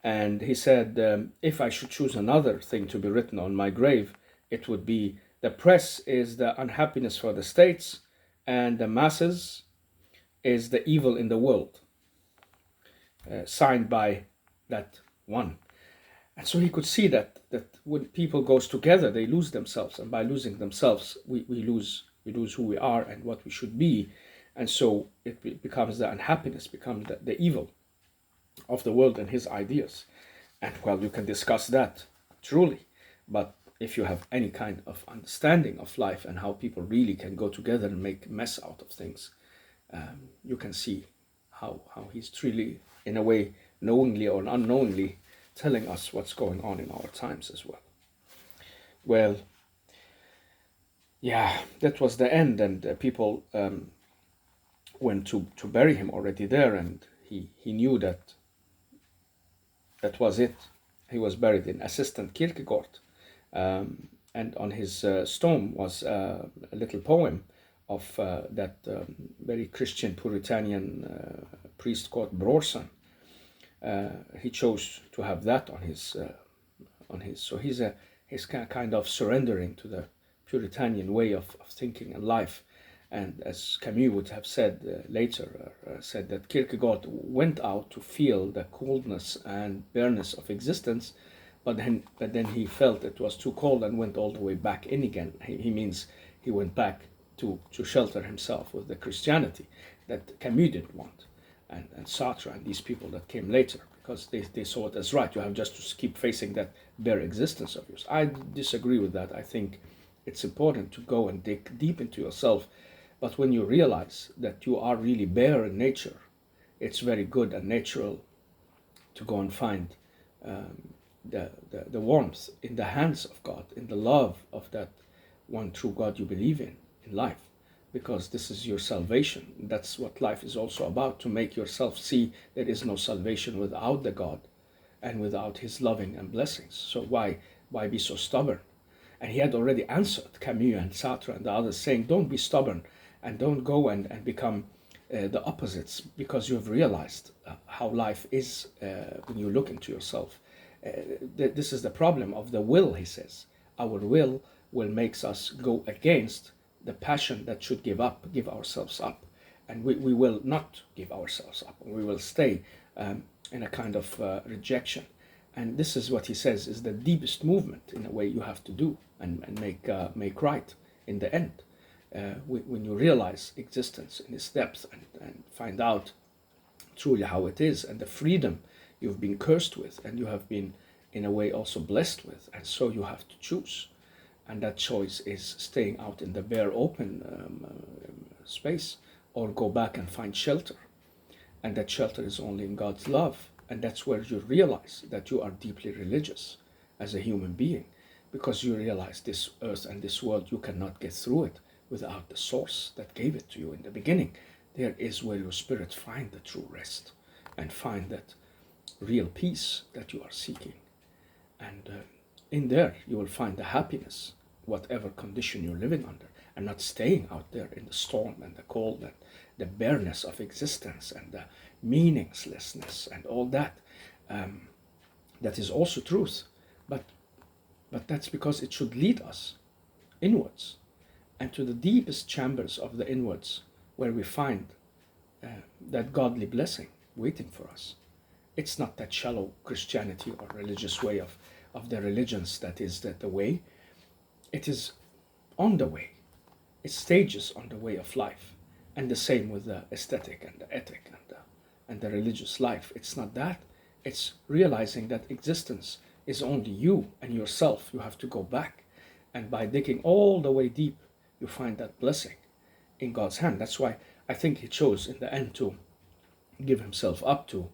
And he said, if I should choose another thing to be written on my grave, it would be, the press is the unhappiness for the states, and the masses is the evil in the world. Signed by that one. And so he could see that when people goes together, they lose themselves, and by losing themselves, we lose who we are and what we should be. And so it becomes the unhappiness, becomes the evil of the world and his ideas. And well, you can discuss that truly, but if you have any kind of understanding of life and how people really can go together and make a mess out of things, you can see how he's truly, in a way, knowingly or unknowingly, telling us what's going on in our times as well. Well, yeah, that was the end, and people went to bury him already there, and he knew that was it. He was buried in Assistant Kirkegaard, and on his stone was a little poem of that very Christian Puritanian priest called Brorson. He chose to have that on his. So he's kind of surrendering to the Puritanian way of thinking and life. And as Camus would have said later, said that Kierkegaard went out to feel the coldness and bareness of existence, but then he felt it was too cold and went all the way back in again. He means he went back to shelter himself with the Christianity that Camus didn't want, and Sartre and these people that came later, because they saw it as right. You have just to keep facing that bare existence of yours. I disagree with that. I think it's important to go and dig deep into yourself. But when you realize that you are really bare in nature, it's very good and natural to go and find the warmth in the hands of God, in the love of that one true God you believe in life, because this is your salvation. That's what life is also about, to make yourself see there is no salvation without the God and without his loving and blessings. So why be so stubborn? And he had already answered Camus and Sartre and the others, saying, don't be stubborn and don't go and become the opposites, because you've realized how life is when you look into yourself. This is the problem of the will, he says. Our will makes us go against the passion that should give ourselves up. And we will not give ourselves up. We will stay in a kind of rejection. And this is what he says is the deepest movement, in a way, you have to do and make right in the end. When you realize existence in its depth and find out truly how it is, and the freedom you've been cursed with and you have been in a way also blessed with, and so you have to choose. And that choice is staying out in the bare open space, or go back and find shelter. And that shelter is only in God's love. And that's where you realize that you are deeply religious as a human being, because you realize this earth and this world, you cannot get through it without the source that gave it to you in the beginning. There is where your spirit find the true rest and find that real peace that you are seeking. And in there you will find the happiness, whatever condition you're living under, and not staying out there in the storm and the cold and the bareness of existence and the meaninglessness and all that. That is also truth, but that's because it should lead us inwards and to the deepest chambers of the inwards, where we find that godly blessing waiting for us. It's not that shallow Christianity or religious way of the religions that is the way. It is on the way. It's stages on the way of life. And the same with the aesthetic and the ethic and the religious life. It's not that. It's realizing that existence is only you and yourself. You have to go back. And by digging all the way deep, you find that blessing in God's hand. That's why I think he chose in the end to give himself up to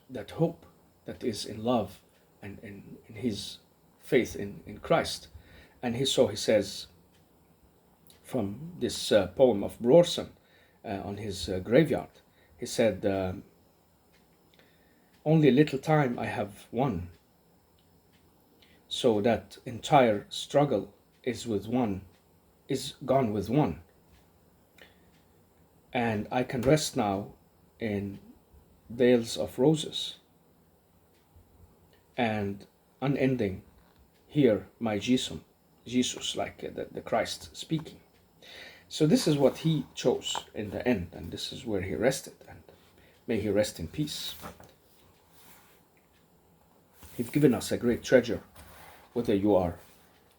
that hope that is in love and in his faith in Christ. And he says from this poem of Brorson on his graveyard, he said, only little time I have won, so that entire struggle is gone with one. And I can rest now in vales of roses, and unending hear my Jesus, like the Christ speaking. So this is what he chose in the end, and this is where he rested, and may he rest in peace. He's given us a great treasure, whether you are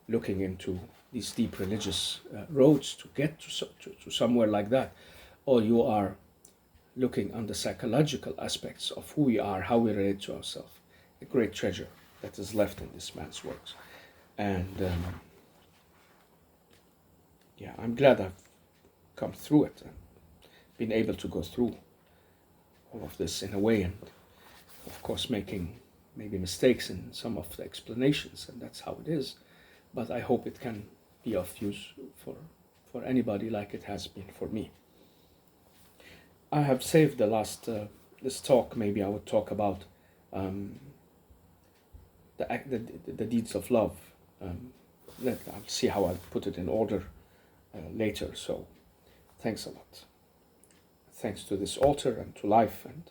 looking into these deep religious roads to get to somewhere like that, or you are looking on the psychological aspects of who we are, how we relate to ourselves. A great treasure that is left in this man's works. And I'm glad I've come through it and been able to go through all of this in a way, and of course making maybe mistakes in some of the explanations, and that's how it is. But I hope it can be of use for anybody, like it has been for me. I have saved the last this talk. Maybe I would talk about the deeds of love. I'll see how I put it in order later. So thanks a lot. Thanks to this altar and to life and